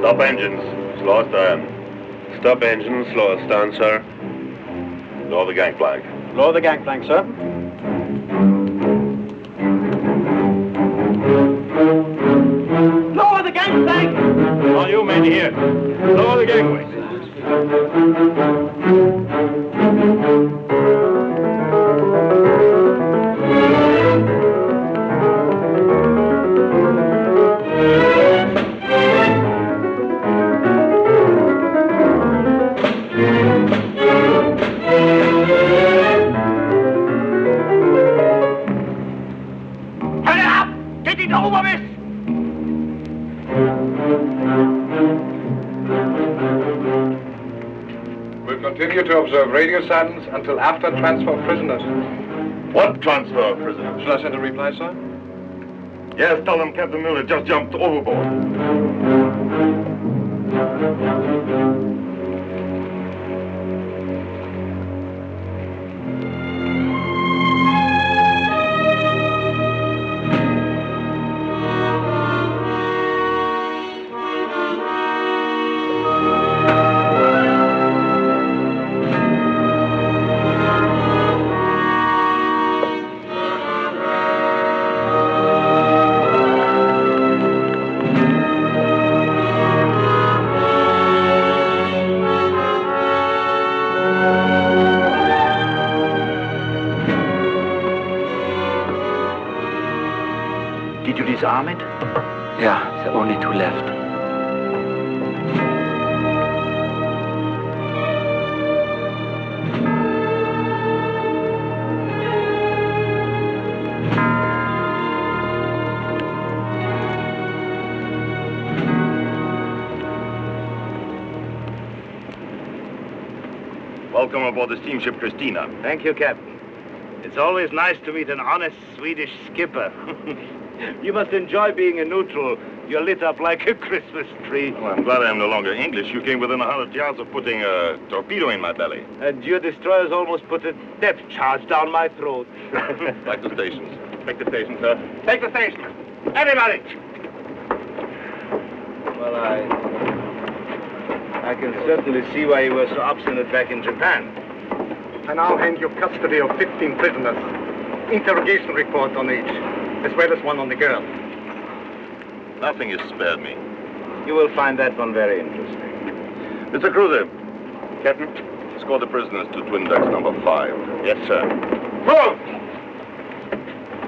Stop engines. Slow astern. Stop engines. Slow astern, sir. Lower the gangplank. Lower the gangplank, sir. Lower the gangplank! All you men here, lower the gangway. Hurry up! Get it over with! We'll continue to observe radio silence until after transfer of prisoners. What transfer of prisoners? Shall I send a reply, sir? Yes, tell them Captain Miller just jumped overboard. Did you disarm it? Yeah, there are only 2 left. Welcome aboard the steamship Christina. Thank you, Captain. It's always nice to meet an honest Swedish skipper. You must enjoy being a neutral. You're lit up like a Christmas tree. Well, I'm glad I'm no longer English. You came within 100 yards of putting a torpedo in my belly. And your destroyers almost put a depth charge down my throat. Back to stations. Take the station, sir. Take the station. Everybody! Well, I can certainly see why you were so obstinate back in Japan. I now hand you custody of 15 prisoners. Interrogation report on each, as well as one on the girl. Nothing is spared me. You will find that one very interesting. Mr. Cruiser. Captain? Escort the prisoners to twin decks number 5. Yes, sir. Move!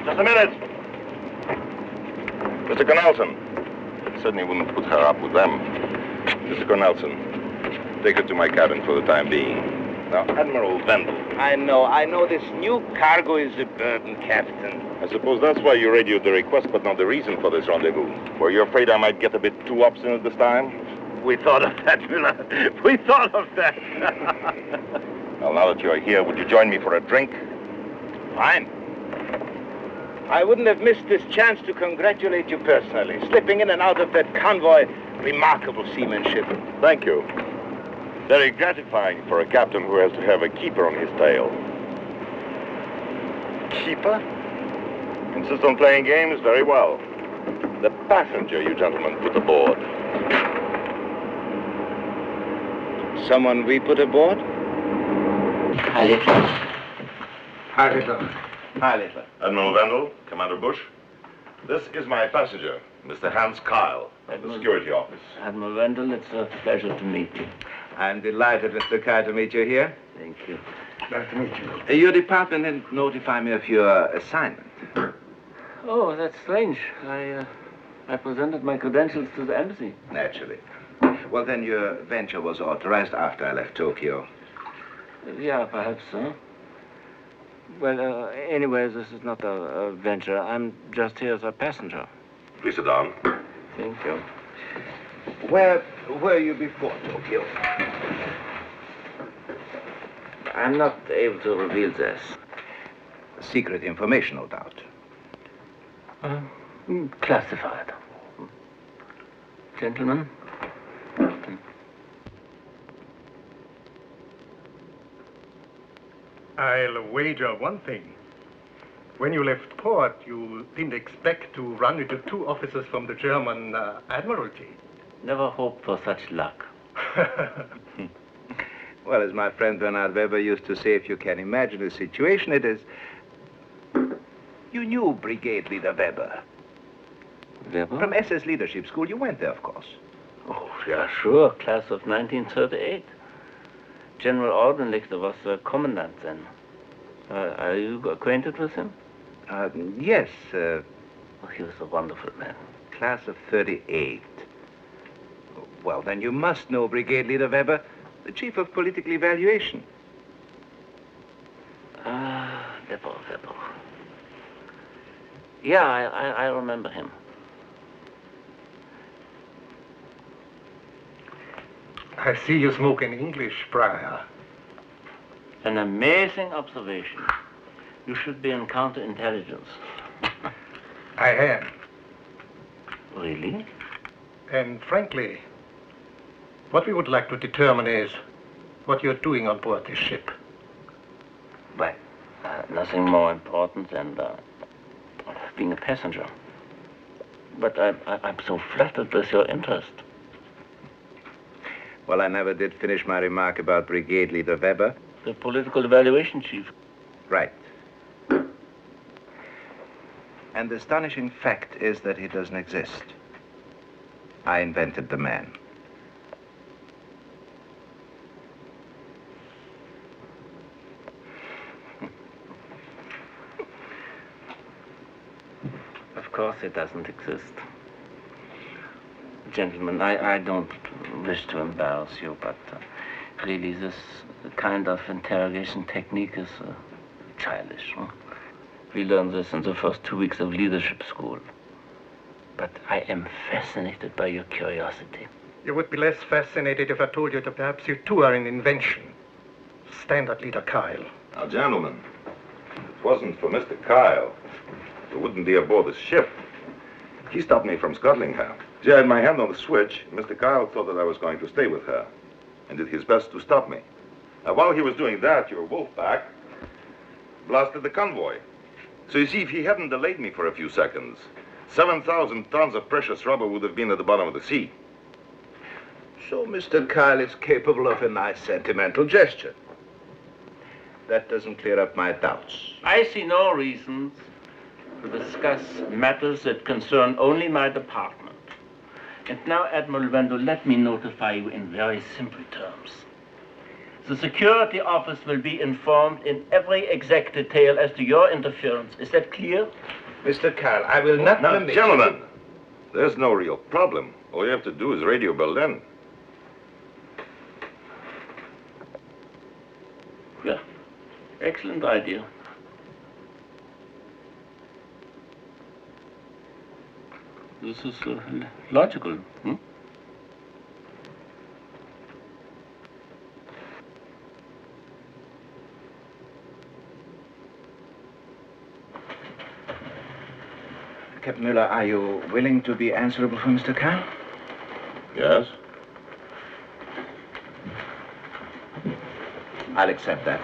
Just a minute. Mr. Cornelson. Certainly wouldn't put her up with them. Mr. Cornelson, take her to my cabin for the time being. Now, Admiral Vendel. I know this new cargo is a burden, Captain. I suppose that's why you radioed the request, but not the reason for this rendezvous. Were you afraid I might get a bit too obstinate this time? We thought of that, Miller. We thought of that. Well, now that you're here, would you join me for a drink? Fine. I wouldn't have missed this chance to congratulate you personally. Slipping in and out of that convoy, remarkable seamanship. Thank you. Very gratifying for a captain who has to have a keeper on his tail. Keeper? Insist on playing games? Very well. The passenger you gentlemen put aboard. Someone we put aboard? Hi, Littler. Hi, Littler. Hi, Littler. Admiral Vendel, Commander Bush. This is my passenger, Mr. Hans Kyle, of the security office. Admiral Vendel, it's a pleasure to meet you. I'm delighted, Mr. Kyle, to meet you here. Thank you. Nice to meet you. Your department didn't notify me of your assignment. Oh, that's strange. I presented my credentials to the embassy. Naturally. Well, then your venture was authorized after I left Tokyo. Yeah, perhaps so. Well, anyways, this is not a venture. I'm just here as a passenger. Please sit down. Thank you. Where were you before Tokyo? I'm not able to reveal this. Secret information, no doubt. Classified. Gentlemen? I'll wager one thing. When you left port, you didn't expect to run into 2 officers from the German Admiralty. Never hoped for such luck. Well, as my friend Bernard Weber used to say, if you can imagine a situation, it is... You knew Brigade Leader Weber. Weber? From SS Leadership School. You went there, of course. Oh, yeah, sure. Class of 1938. General Ordenlichter was the commandant then. Are you acquainted with him? Yes. Oh, he was a wonderful man. Class of 38. Well, then you must know Brigade Leader Weber, the chief of political evaluation. Weber. Yeah, I remember him. I see you smoke in English, Prior. An amazing observation. You should be in counterintelligence. I am. Really? And frankly, what we would like to determine is what you're doing on board this ship. Well, nothing more important than being a passenger. But I'm so flattered with your interest. Well, I never did finish my remark about Brigade Leader Weber. The political evaluation chief. Right. And the astonishing fact is that he doesn't exist. I invented the man. Of course it doesn't exist. Gentlemen, I don't wish to embarrass you, but really this kind of interrogation technique is childish. Huh? We learned this in the first 2 weeks of leadership school. But I am fascinated by your curiosity. You would be less fascinated if I told you that perhaps you too are an invention. Standard Leader Kyle. Now, gentlemen, if it wasn't for Mr. Kyle, we wouldn't be aboard the ship. He stopped me from scuttling her. See, I had my hand on the switch. Mr. Kyle thought that I was going to stay with her and did his best to stop me. Now, while he was doing that, your Wolfpack blasted the convoy. So you see, if he hadn't delayed me for a few seconds, 7,000 tons of precious rubber would have been at the bottom of the sea. So Mr. Kyle is capable of a nice sentimental gesture. That doesn't clear up my doubts. I see no reasons to discuss matters that concern only my department. And now, Admiral Wendell, let me notify you in very simple terms. The security office will be informed in every exact detail as to your interference. Is that clear? Mr. Kyle, I will not Now, permit gentlemen, there's no real problem. All you have to do is radio Berlin. Yeah, excellent idea. This is logical. Hmm? Captain Müller, are you willing to be answerable for Mr. Kyle? Yes? I'll accept that.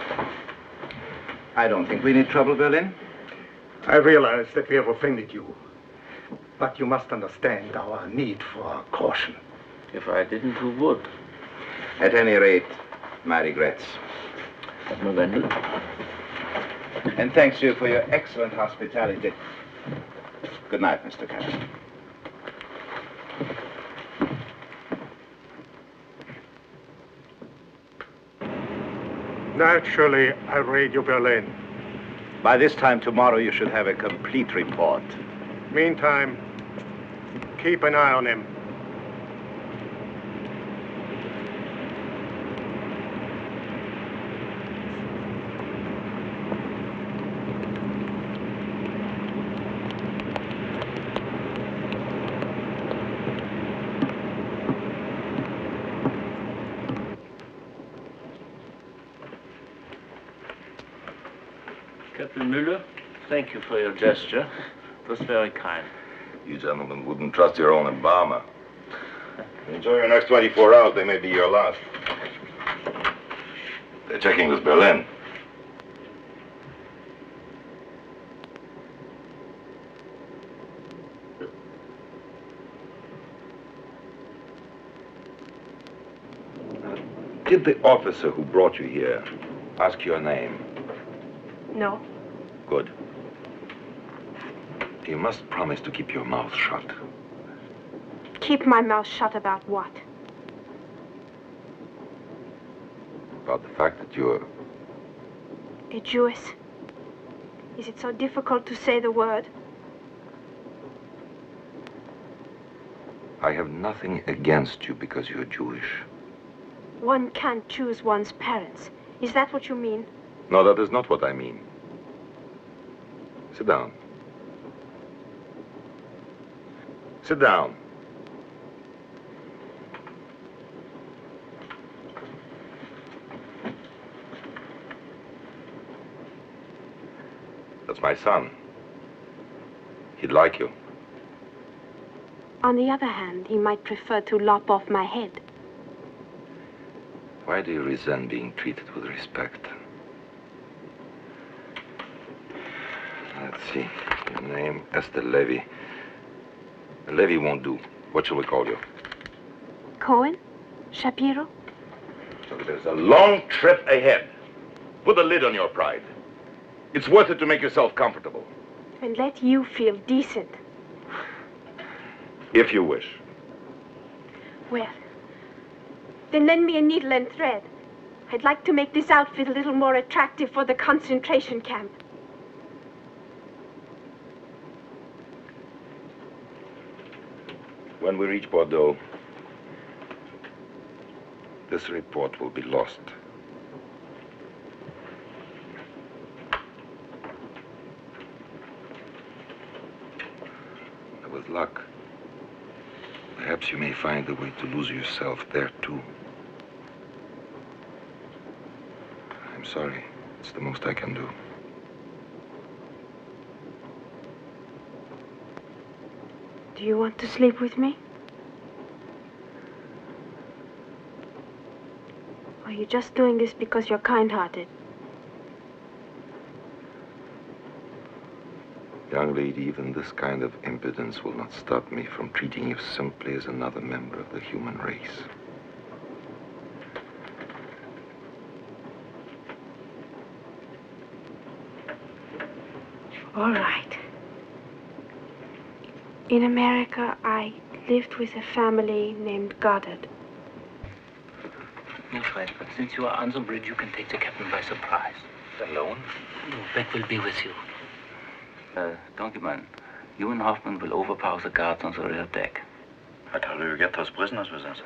I don't think we need trouble, Berlin. I realize that we have offended you. But you must understand our need for caution. If I didn't, who would? At any rate, my regrets. Admiral Wendell. And thanks to you for your excellent hospitality. Good night, Mr. Kyle. Naturally, I'll radio Berlin. By this time tomorrow, you should have a complete report. Meantime, keep an eye on him. Captain Müller, thank you for your gesture. It was very kind. You gentlemen wouldn't trust your own embalmer. Enjoy your next 24 hours. They may be your last. They're checking this Berlin. Did the officer who brought you here ask your name? No. Good. You must promise to keep your mouth shut. Keep my mouth shut about what? About the fact that you're... A Jewess? Is it so difficult to say the word? I have nothing against you because you're Jewish. One can't choose one's parents. Is that what you mean? No, that is not what I mean. Sit down. Sit down. That's my son. He'd like you. On the other hand, he might prefer to lop off my head. Why do you resent being treated with respect? Let's see. Your name, Esther Levy. Levy won't do. What shall we call you? Cohen? Shapiro? Look, there's a long trip ahead. Put a lid on your pride. It's worth it to make yourself comfortable. And let you feel decent. If you wish. Well, then lend me a needle and thread. I'd like to make this outfit a little more attractive for the concentration camp. When we reach Bordeaux, this report will be lost. With luck, perhaps you may find a way to lose yourself there, too. I'm sorry. It's the most I can do. Do you want to sleep with me? Or are you just doing this because you're kind-hearted? Young lady, even this kind of impudence will not stop me from treating you simply as another member of the human race. All right. In America, I lived with a family named Goddard. Wilfred, since you are on the bridge, you can take the captain by surprise. Alone? No, Beck will be with you. Donkeyman, you and Hoffman will overpower the guards on the rear deck. But how do you get those prisoners with us?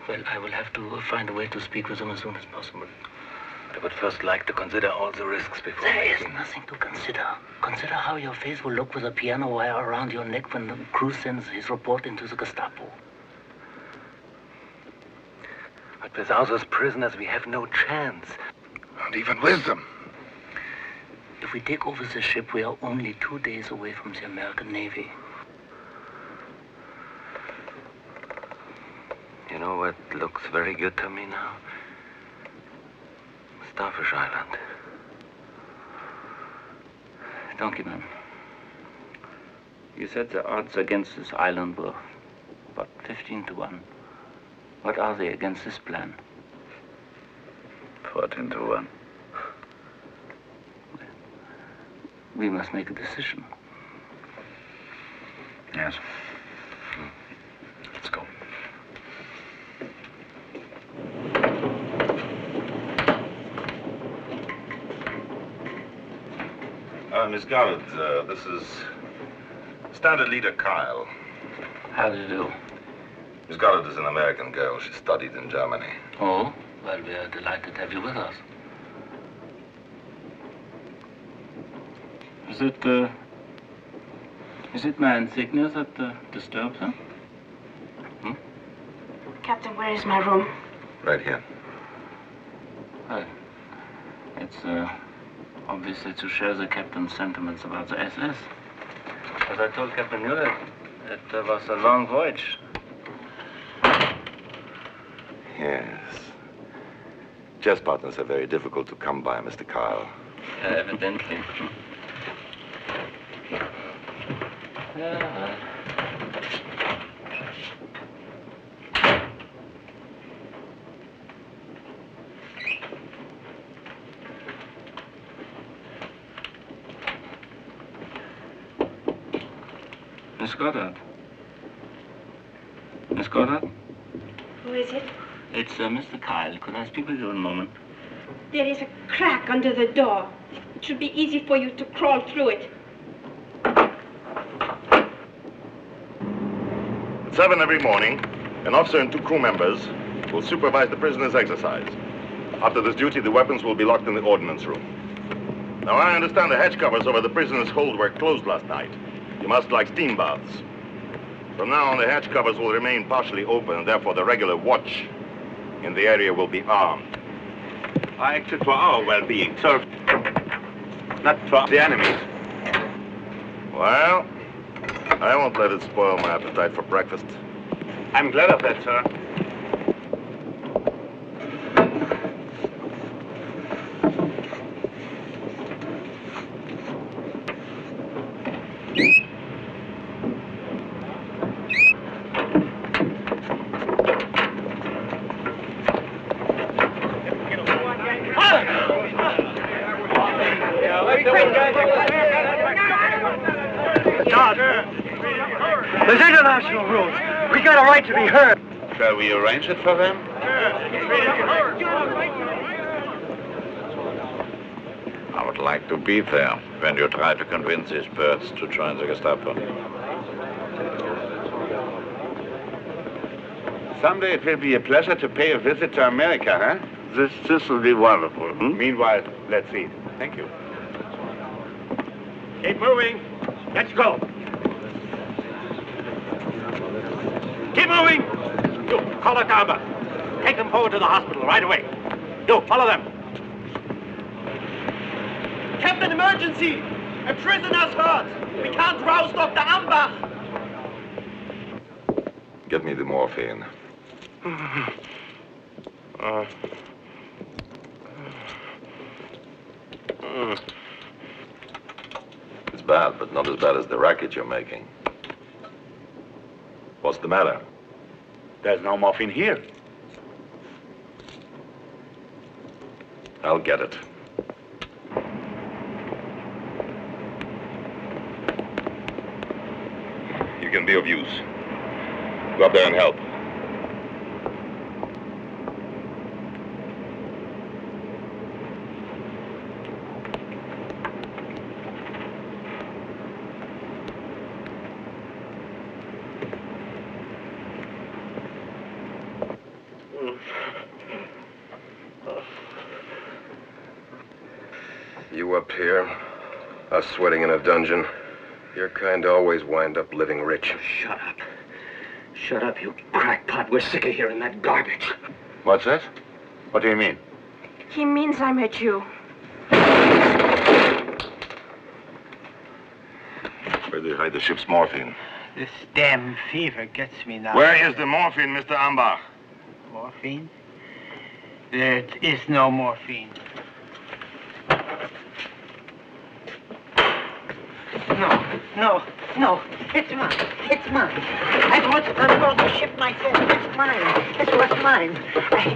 Well, I will have to find a way to speak with them as soon as possible. I would first like to consider all the risks before There is nothing to consider. Consider how your face will look with a piano wire around your neck when the crew sends his report into the Gestapo. But without those prisoners, we have no chance. And even with them. If we take over the ship, we are only 2 days away from the American Navy. You know what looks very good to me now? Starfish Island. Donkeyman, you said the odds against this island were about 15 to 1. What are they against this plan? 14 to 1. We must make a decision. Yes. Let's go. Miss Goddard, this is Standard Leader Kyle. How do you do? Miss Goddard is an American girl. She studied in Germany. Oh? Well, we are delighted to have you with us. Is it my insignia that disturbs her? Captain, where is my room? Right here. Well, it's obviously to share the captain's sentiments about the SS. As I told Captain Mueller, it was a long voyage. Yes. Chess partners are very difficult to come by, Mr. Kyle. Evidently. Yeah. Miss Goddard. Miss Goddard? Who is it? It's Mr. Kyle. Could I speak with you in a moment? There is a crack under the door. It should be easy for you to crawl through it. At 7 every morning, an officer and 2 crew members will supervise the prisoners' exercise. After this duty, the weapons will be locked in the ordnance room. Now, I understand the hatch covers over the prisoners' hold were closed last night. You must like steam baths. From now on, the hatch covers will remain partially open, and therefore the regular watch in the area will be armed. I acted for our well-being, sir. Not for the enemy's. Well, I won't let it spoil my appetite for breakfast. I'm glad of that, sir. There's international rules. We got a right to be heard. Shall we arrange it for them? I would like to be there when you try to convince these birds to join the Gestapo. Someday it will be a pleasure to pay a visit to America, huh? This will be wonderful. Meanwhile, let's eat. Thank you. Keep moving. Let's go. Keep moving. You, call a Darvi. Take them forward to the hospital right away. You, follow them. Captain, emergency! A prisoner's hurt! We can't rouse Dr. Ambach! Get me the morphine. It's bad, but not as bad as the racket you're making. What's the matter? There's no morphine here. I'll get it. You can be of use. Go up there and help. You up here, us sweating in a dungeon. Your kind always wind up living rich. Shut up. Shut up, you crackpot. We're sick of hearing that garbage. What's that? What do you mean? He means I'm a Jew. Where do you hide the ship's morphine? This damn fever gets me now. Where is the morphine, Mr. Ambach? Morphine? There is no morphine. No. It's mine. It's mine. I brought it on board the ship myself. It's mine. It was mine.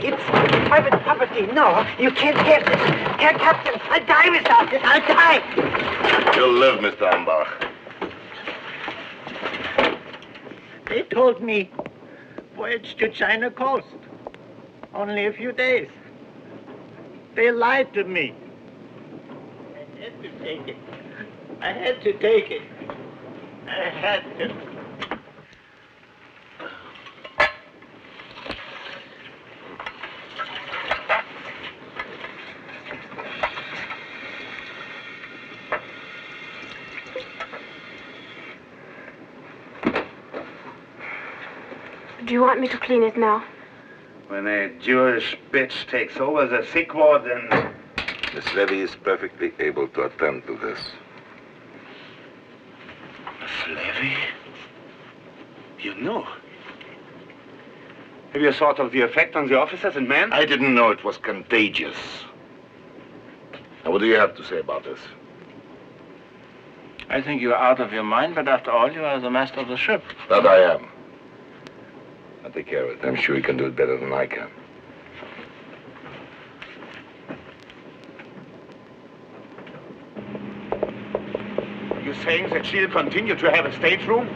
It's private property. No, you can't have this. Herr Captain, I'll die without this. I'll die. You'll live, Mr. Ambach. They told me voyage to China coast. Only a few days. They lied to me. I had to take it. I had to take it. I had to. Do you want me to clean it now? When a Jewish bitch takes over the sick ward, then... Miss Levy is perfectly able to attend to this. Miss Levy? You know. Have you thought of the effect on the officers and men? I didn't know it was contagious. Now, what do you have to say about this? I think you're out of your mind, but after all, you are the master of the ship. That I am. I'll take care of it. I'm sure you can do it better than I can. You're saying that she'll continue to have a stateroom?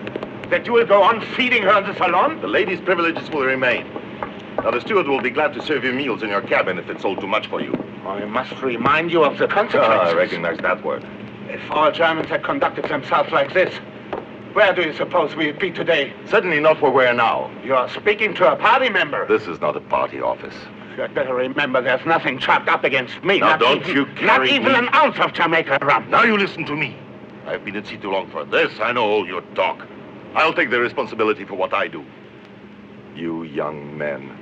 That you will go on feeding her in the salon? The ladies' privileges will remain. Now, the steward will be glad to serve you meals in your cabin if it's all too much for you. I must remind you of the consequences. I recognize that word. If all Germans had conducted themselves like this, where do you suppose we'd be today? Certainly not where we are now. You're speaking to a party member. This is not a party office. You'd better remember there's nothing chalked up against me. Now, don't you Not carry even me. an ounce of Jamaica rum. Now you listen to me. I've been at sea too long for this. I know all your talk. I'll take the responsibility for what I do. You young men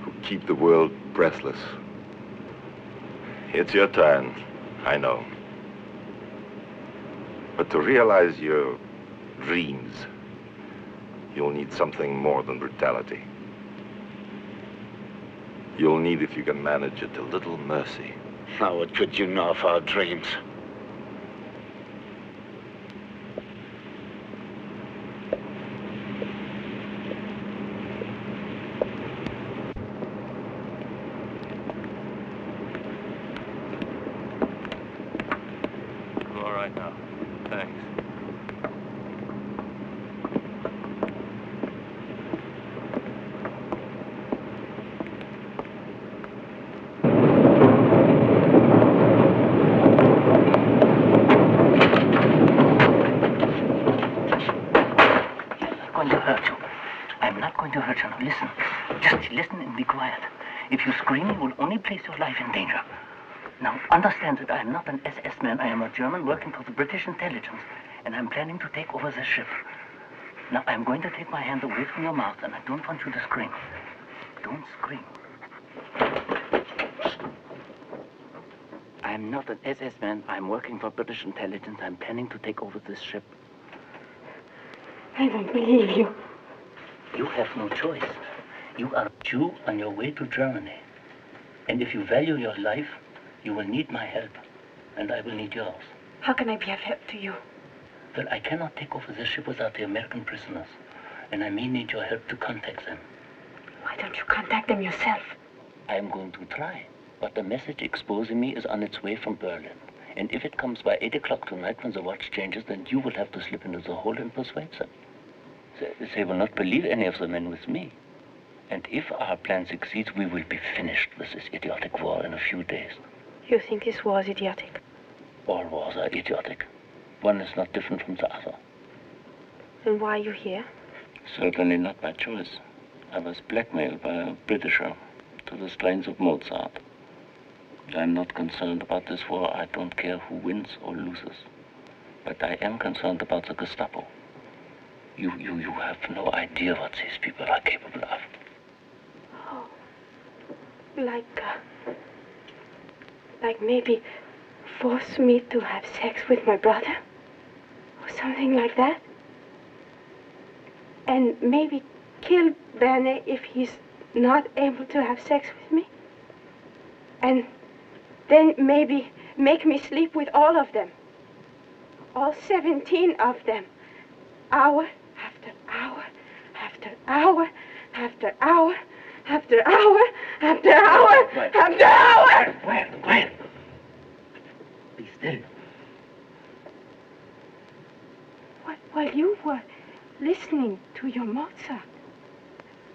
who keep the world breathless. It's your turn, I know. But to realize your dreams, you'll need something more than brutality. You'll need, if you can manage it, a little mercy. Now, what could you know of our dreams? All right now. Thanks. I'm going to hurt you. I'm not going to hurt you. Now listen. Just listen and be quiet. If you scream, you will only place your life in danger. Now, understand that I am not an SS man. I am a German working for the British intelligence, and I'm planning to take over this ship. Now, I'm going to take my hand away from your mouth, and I don't want you to scream. Don't scream. I'm not an SS man. I'm working for British intelligence. I'm planning to take over this ship. I don't believe you. You have no choice. You are a Jew on your way to Germany. And if you value your life, you will need my help. And I will need yours. How can I be of help to you? Well, I cannot take over this ship without the American prisoners. And I may need your help to contact them. Why don't you contact them yourself? I am going to try. But the message exposing me is on its way from Berlin. And if it comes by 8 o'clock tonight when the watch changes, then you will have to slip into the hole and persuade them. They will not believe any of the men with me. And if our plan succeeds, we will be finished with this idiotic war in a few days. You think this war is idiotic? All wars are idiotic. One is not different from the other. Then why are you here? Certainly not by choice. I was blackmailed by a Britisher to the strains of Mozart. I'm not concerned about this war. I don't care who wins or loses. But I am concerned about the Gestapo. You have no idea what these people are capable of. Oh, like maybe force me to have sex with my brother? Or something like that? And maybe kill Berne if he's not able to have sex with me? And then maybe make me sleep with all of them. All 17 of them. Hour after hour after hour after hour after hour after hour after hour. Quiet. Be still. While you were listening to your Mozart,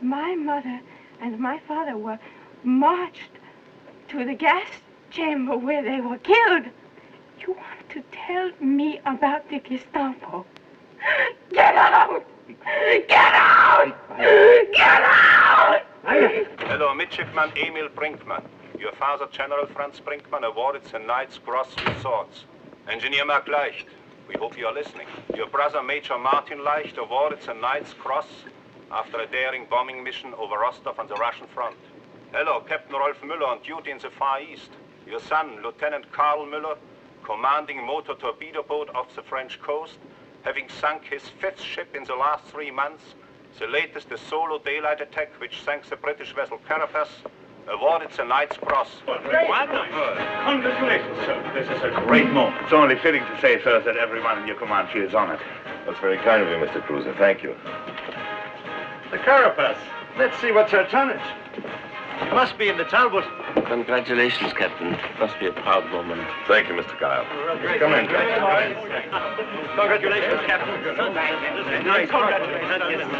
my mother and my father were marched to the gas chamber where they were killed. You want to tell me about the Gestapo? Get out! Get out! Get out! Hello, Midshipman Emil Brinkmann. Your father, General Franz Brinkmann, awarded the Knight's Cross with swords. Engineer Mark Leicht, we hope you are listening. Your brother, Major Martin Leicht, awarded the Knight's Cross after a daring bombing mission over Rostov on the Russian front. Hello, Captain Rolf Müller on duty in the Far East. Your son, Lieutenant Karl Müller, commanding motor torpedo boat off the French coast, having sunk his 5th ship in the last 3 months, the latest the solo daylight attack which sank the British vessel Carapace, awarded the Knight's Cross. Congratulations, sir. This is a great moment. It's only fitting to say, sir, that everyone in your command feels honored. That's very kind of you, Mr. Cruiser. Thank you. The Carapace. Let's see what's her tonnage. She must be in the Talbot. Congratulations, Captain. It must be a proud moment. Thank you, Mr. Kyle. Come in, Congratulations, Captain. Nice. Congratulations.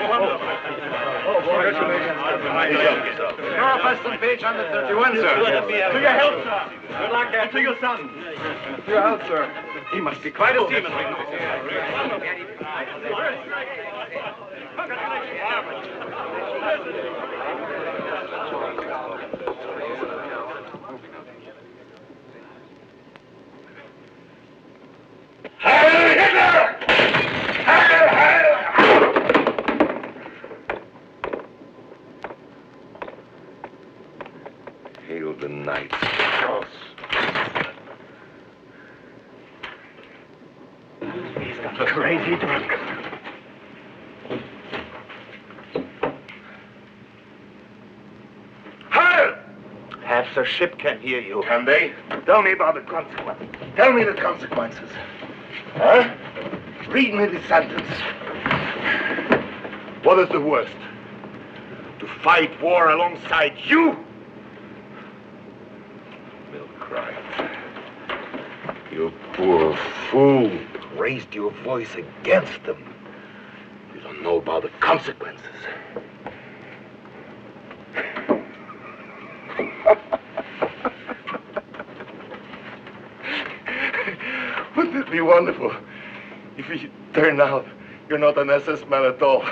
Carapace on page 131, sir. To your health, sir. Good luck, and to your son. To your health, sir. He must be quite a seaman. Hail the Knight's Cross. He's got crazy drunk. Half the ship can hear you. Can they? Tell me about the consequences. Tell me the consequences. Huh? Read me the sentence. What is the worst? To fight war alongside you? Milcrite. You poor fool. Raised your voice against them. You don't know about the consequences. Wouldn't it be wonderful if it turned out you're not an SS man at all?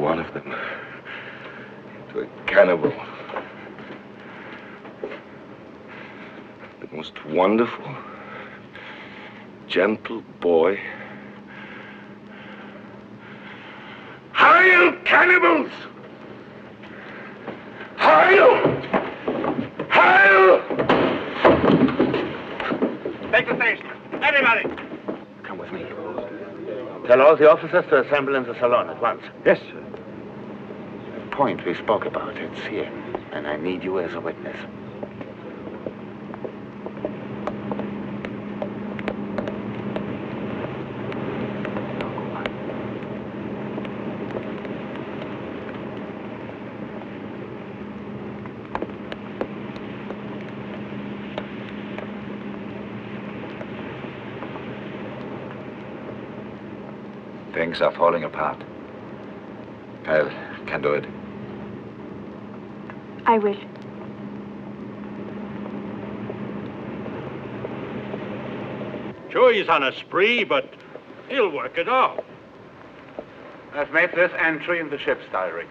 one of them into a cannibal. The most wonderful, gentle boy. Heil, cannibals! Heil! Heil! Take the station. Everybody! Come with me. Tell all the officers to assemble in the salon at once. Yes, sir. The point we spoke about, it's here. And I need you as a witness. Things are falling apart. Kyle can do it. I will. Sure, he's on a spree, but he'll work it out. I've made this entry in the ship's diary.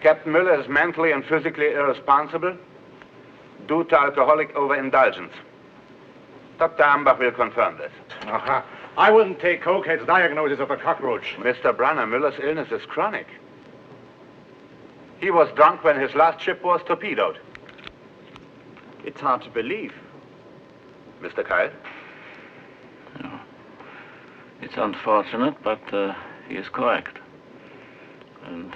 Captain Müller is mentally and physically irresponsible due to alcoholic overindulgence. Dr. Ambach will confirm this. Aha. I wouldn't take Cokehead's diagnosis of a cockroach. Mr. Brunner, Müller's illness is chronic. He was drunk when his last ship was torpedoed. It's hard to believe. Mr. Kyle? No. It's unfortunate, but he is correct. And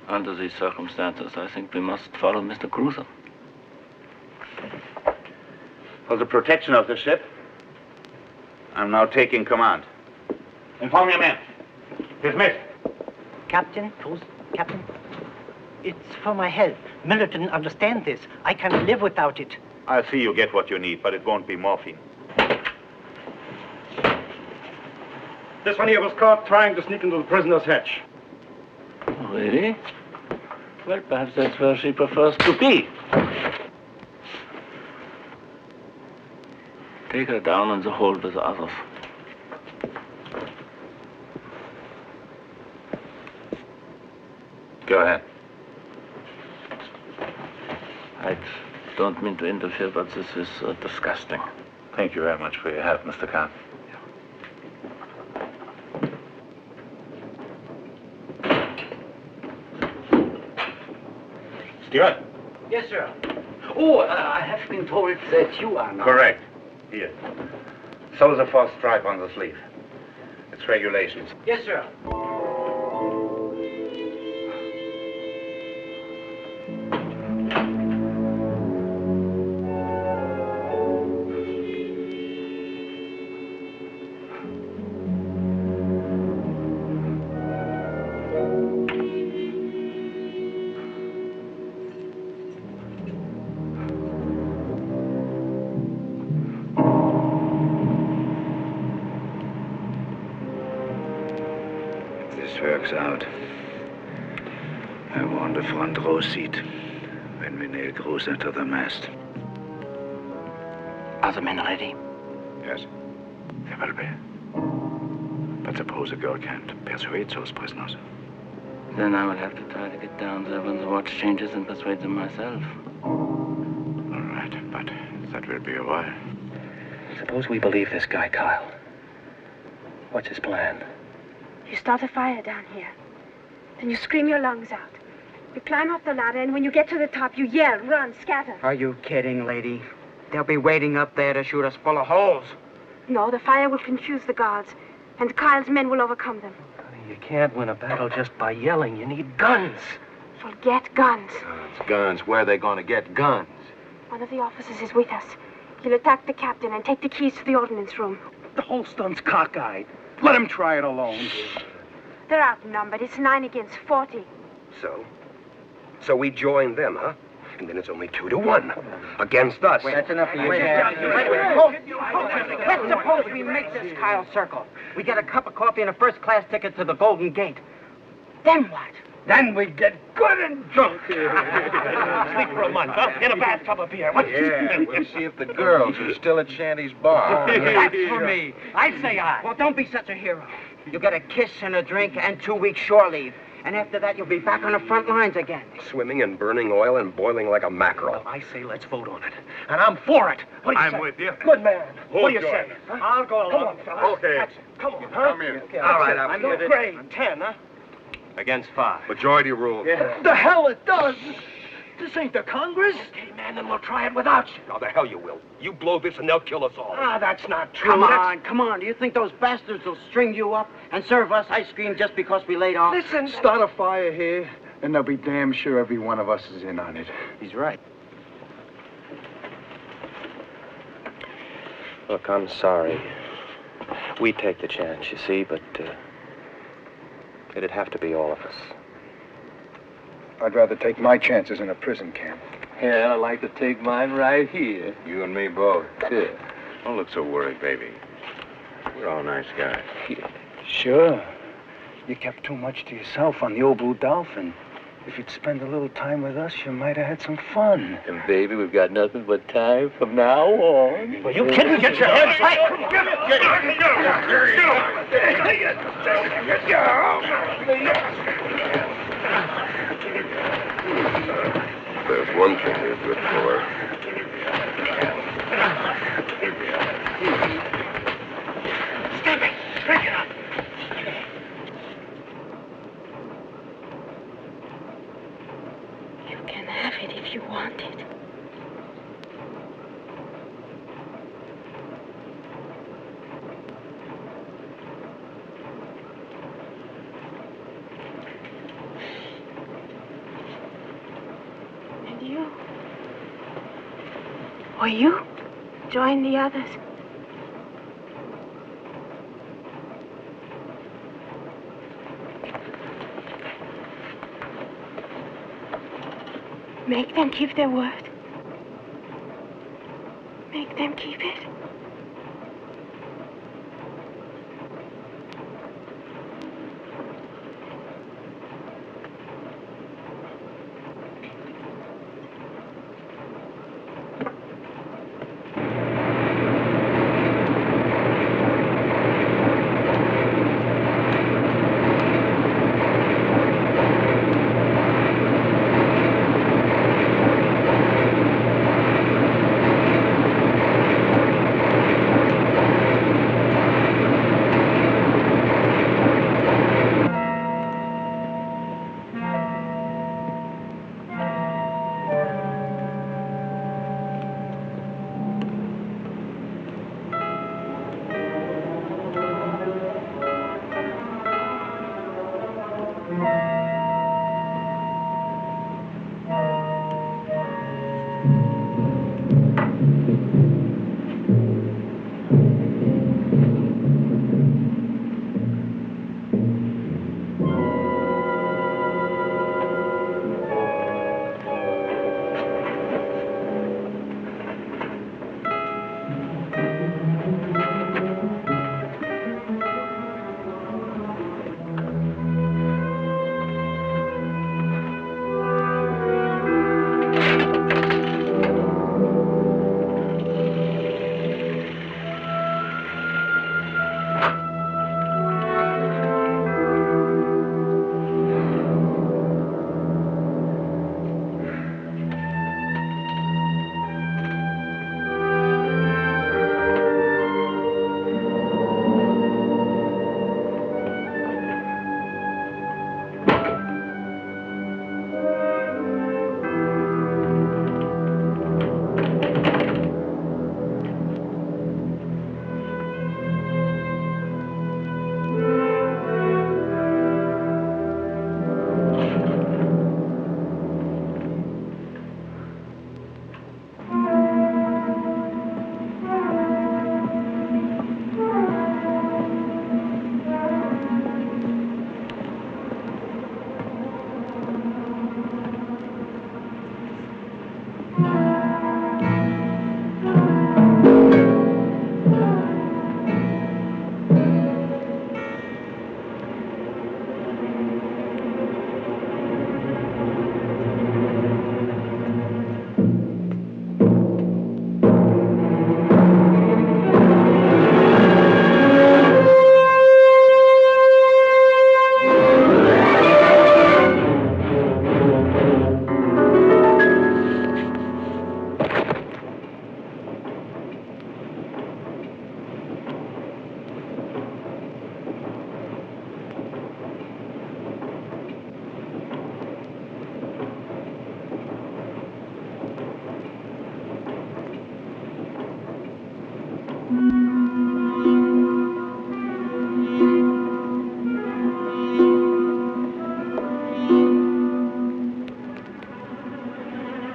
under these circumstances, I think we must follow Mr. Cruiser. For the protection of the ship, I'm now taking command. Inform your men. Dismissed. Captain, Captain, it's for my health. Miller didn't understand this. I can't live without it. I'll see you get what you need, but it won't be morphine. This one here was caught trying to sneak into the prisoner's hatch. Oh, really? Well, perhaps that's where she prefers to be. Take her down in the hold with the others. Go ahead. I don't mean to interfere, but this is disgusting. Thank you very much for your help, Mr. Kahn. Stewart? Yes, sir. Oh, I have been told that you are now. Correct. Here. So is a fourth stripe on the sleeve. It's regulations. Yes, sir. Out. I want a front row seat when we nail Cruiser to the mast. Are the men ready? Yes, they will be. But suppose a girl can't persuade those prisoners. Then I will have to try to get down there when the watch changes and persuade them myself. All right, but that will be a while. Suppose we believe this guy, Kyle. What's his plan? You start a fire down here. Then you scream your lungs out. You climb up the ladder, and when you get to the top, you yell, run, scatter. Are you kidding, lady? They'll be waiting up there to shoot us full of holes. No, the fire will confuse the guards, and Kyle's men will overcome them. You can't win a battle just by yelling. You need guns. Forget guns. Guns. Where are they going to get guns? One of the officers is with us. He'll attack the captain and take the keys to the ordnance room. The whole stunt's cockeyed. Let him try it alone. They're outnumbered. It's 9 against 40. So we join them, huh? And then it's only 2 to 1 against us. That's enough for you. Let's suppose we make this Kyle circle. We get a cup of coffee and a first-class ticket to the Golden Gate. Then what? Then we get good and drunk. Sleep for a month, huh? In a bathtub of beer. Yeah, we'll see if the girls are still at Shanty's bar. That's for me. I say aye. Well, don't be such a hero. You get a kiss and a drink and 2 weeks shore leave. And after that, you'll be back on the front lines again. Swimming and burning oil and boiling like a mackerel. Well, I say let's vote on it. And I'm for it. What do you say? I'm with you. Good man. Who's What do you joining? say? Huh? I'll go along. Come on, fellas. Okay. Come on, huh? Come in. Okay, All right, I'm I'm with it. Grade 10, huh? Against 5. Majority rule. Yeah. The hell it does. This ain't the Congress. Okay, man, then we'll try it without you. Now, the hell you will. You blow this and they'll kill us all. Ah, that's not true. Come on. Do you think those bastards will string you up and serve us ice cream just because we laid off? Listen. Start a fire here, and they'll be damn sure every one of us is in on it. He's right. Look, I'm sorry. We take the chance, you see, but it'd have to be all of us. I'd rather take my chances in a prison camp. Hell, I'd like to take mine right here. You and me both. Yeah. Don't look so worried, baby. We're all nice guys. Sure. You kept too much to yourself on the old Blue Dolphin. If you'd spend a little time with us, you might have had some fun. And baby, we've got nothing but time from now on. Well, you kidding? Get your head right. There's one thing you're good for. Stop it. Break it up. You can have it if you want it. And you? Or you? Join the others. Make them keep their word. Make them keep it.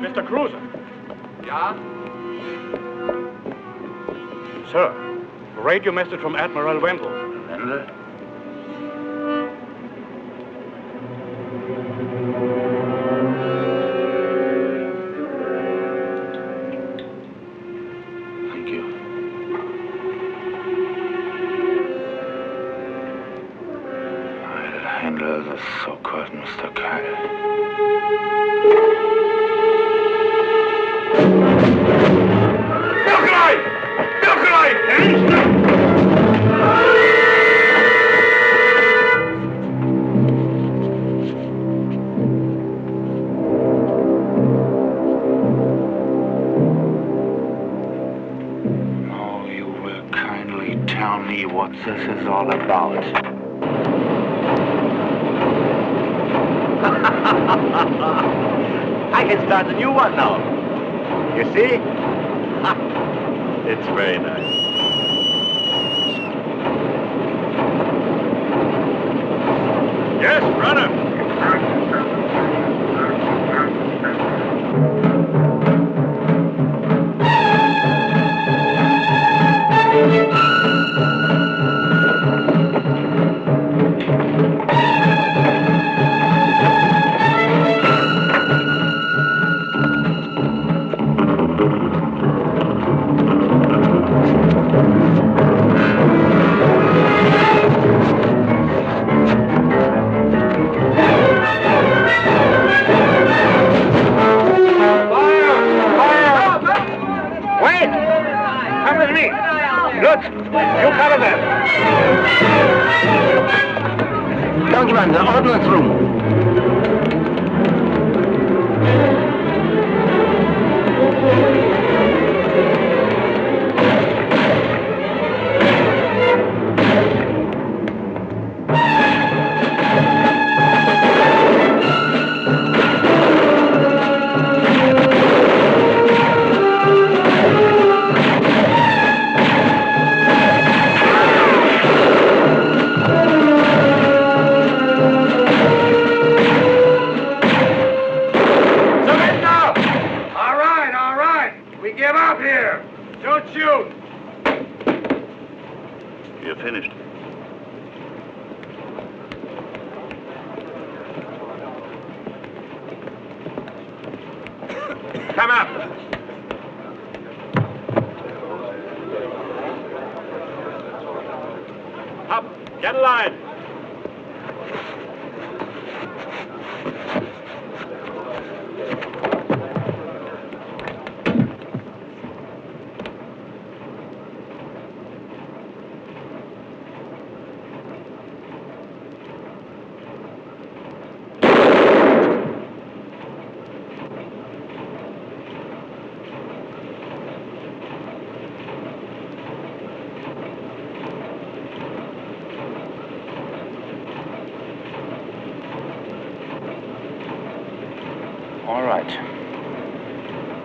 Mr. Cruiser. Yeah? Sir, a radio message from Admiral Wendell. Wendell? Thank you. I'll handle the so-called Mr. Kyle. Now you will kindly tell me what this is all about. I can start a new one now. You see? It's very nice. Yes, runner. Countryman, the ordnance room. You're finished. Come up. Up, get a line. All right.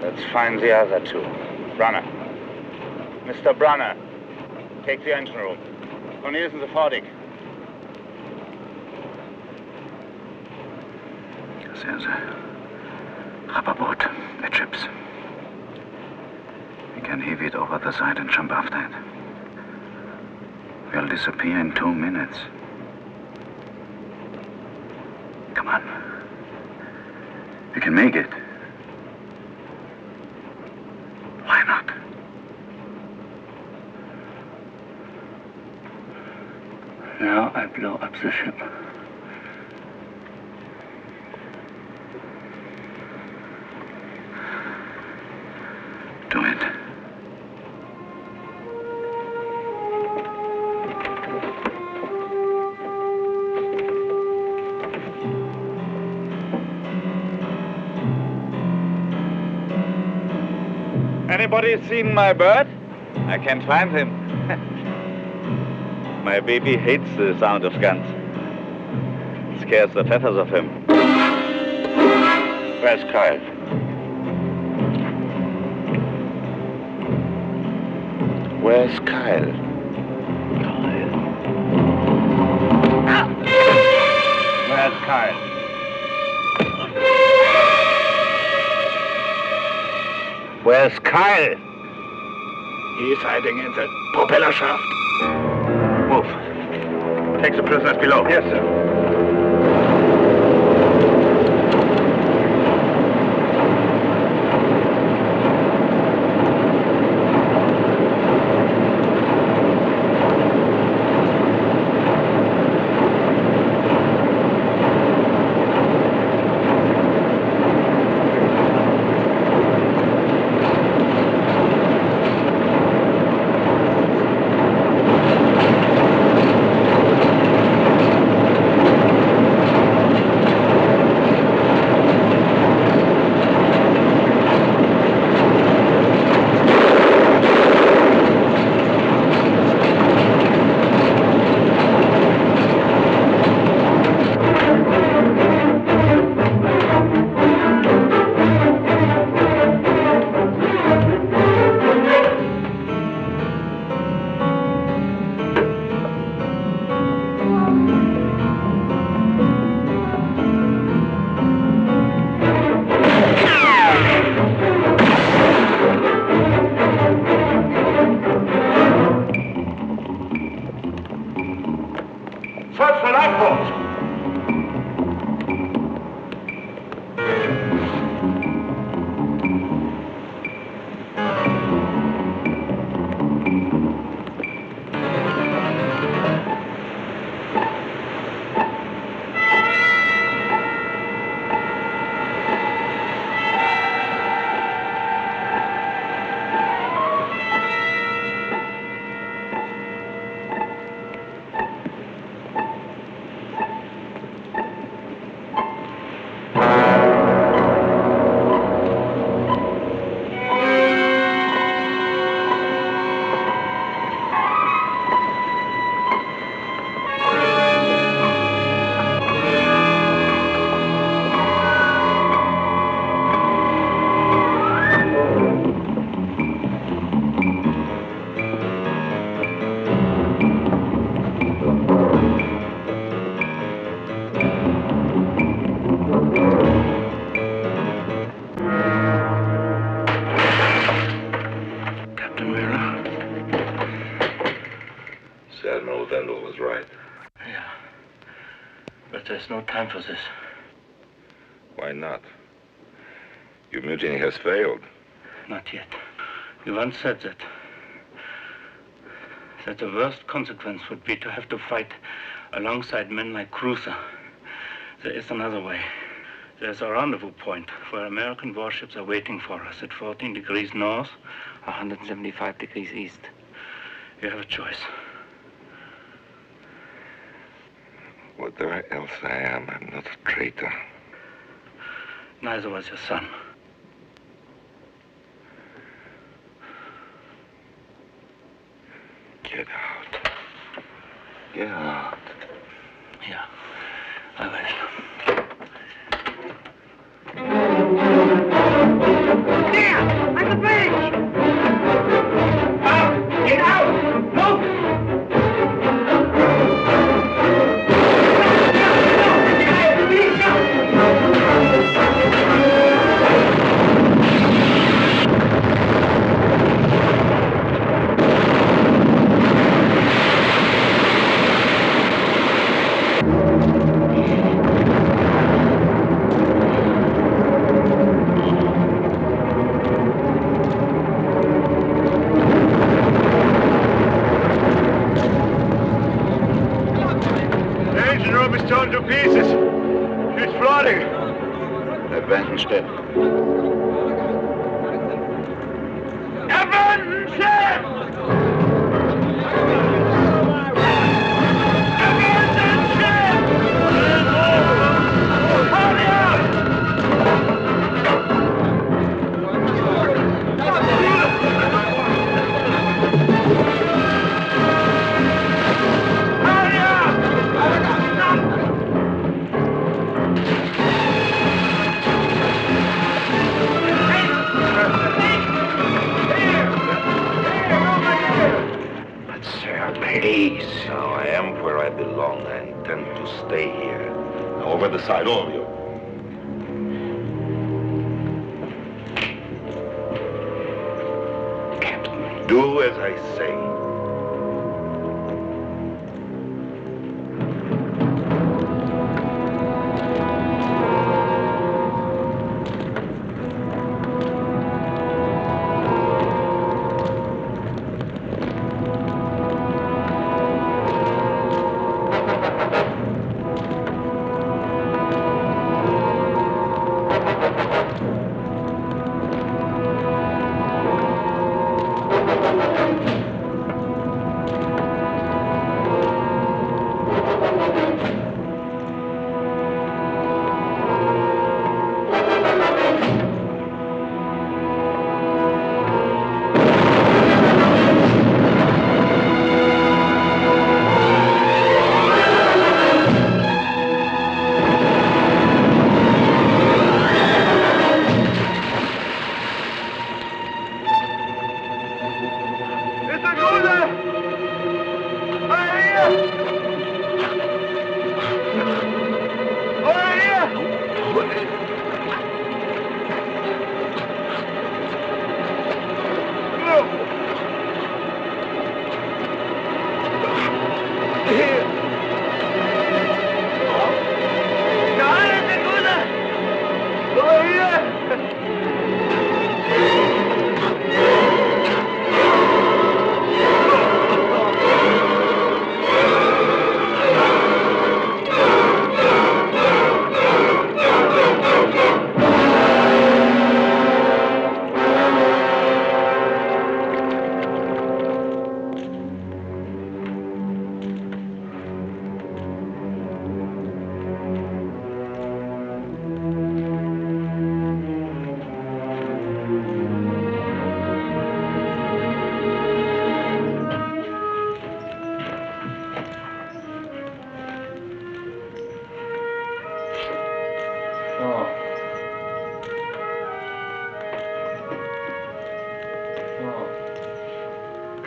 Let's find the other two. Brunner. Mr. Brunner, take the engine room. Cornelius sofort. There's a rubber boat that ships. We can heave it over the side and jump after it. We'll disappear in 2 minutes. Come on. We can make it. Why not? Now I blow up the ship. Do it. Anybody seen my bird? I can't find him. My baby hates the sound of guns. It scares the feathers of him. Where's Kyle? Where's Kyle? Where's Kyle? Where's Kyle? He's hiding in the propeller shaft. Move. Take the prisoners below. Yes, sir. There's no time for this. Why not? Your mutiny has failed. Not yet. You once said that the worst consequence would be to have to fight alongside men like Cruiser. There is another way. There's a rendezvous point where American warships are waiting for us at 14 degrees north, 175 degrees east. You have a choice. Whatever else I am, I'm not a traitor. Neither was your son. Get out. Get out. Yeah, I will. There! On the bridge! Out! Get out! Move! Torn to pieces. She's floating. Abandon ship. Abandon ship! aside, all of you. Captain, do as I say.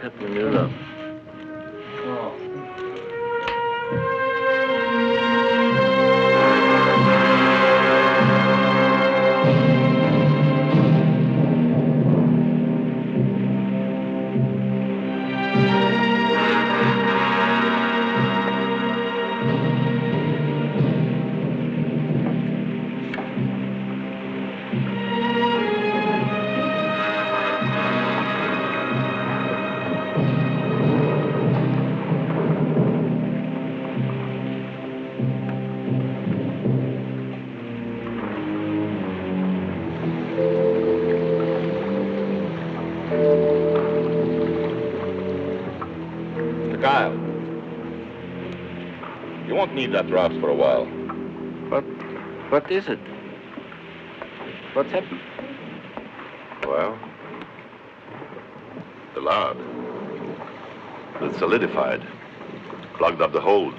Captain Müller. Kyle, you won't need that draft for a while. What is it? What's happened? Well, the lard. It's solidified. Plugged up the hold.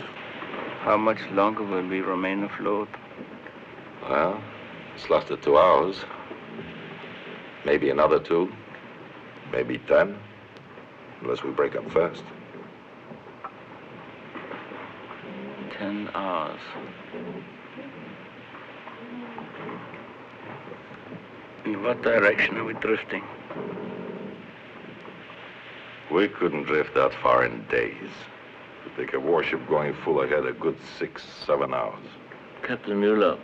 How much longer will we remain afloat? Well, it's lasted 2 hours. Maybe another 2. Maybe 10. Unless we break up first. 10 hours. In what direction are we drifting? We couldn't drift that far in days. It'd take a warship going full ahead a good 6, 7 hours. Captain Müller,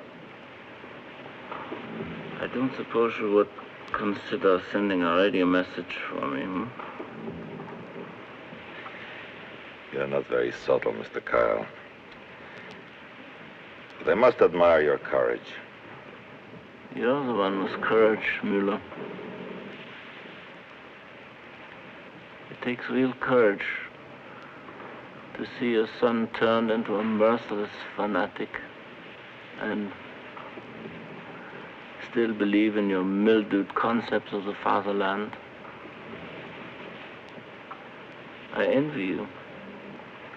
I don't suppose you would consider sending a radio message for me, hmm? You're not very subtle, Mr. Kyle. But I must admire your courage. You're the one with courage, Müller. It takes real courage to see your son turned into a merciless fanatic and still believe in your mildewed concepts of the fatherland. I envy you.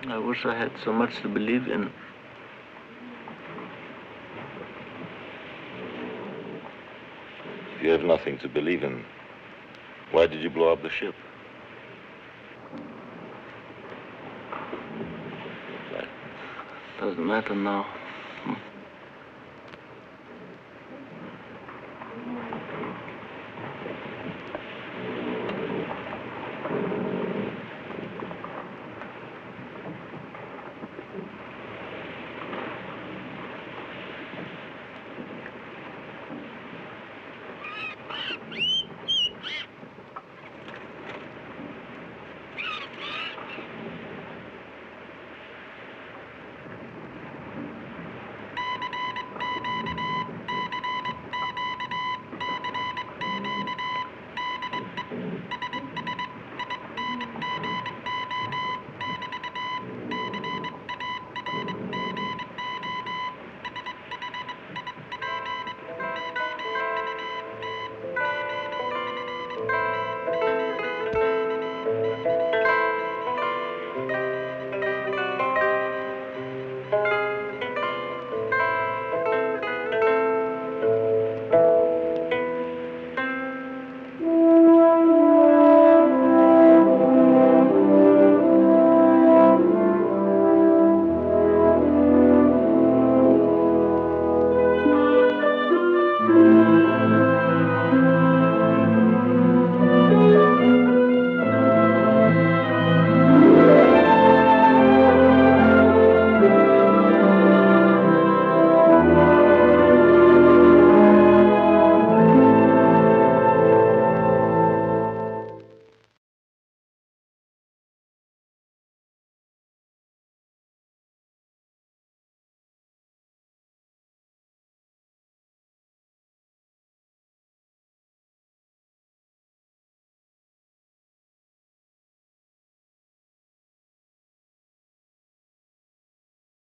I wish I had so much to believe in. If you have nothing to believe in, why did you blow up the ship? Doesn't matter now.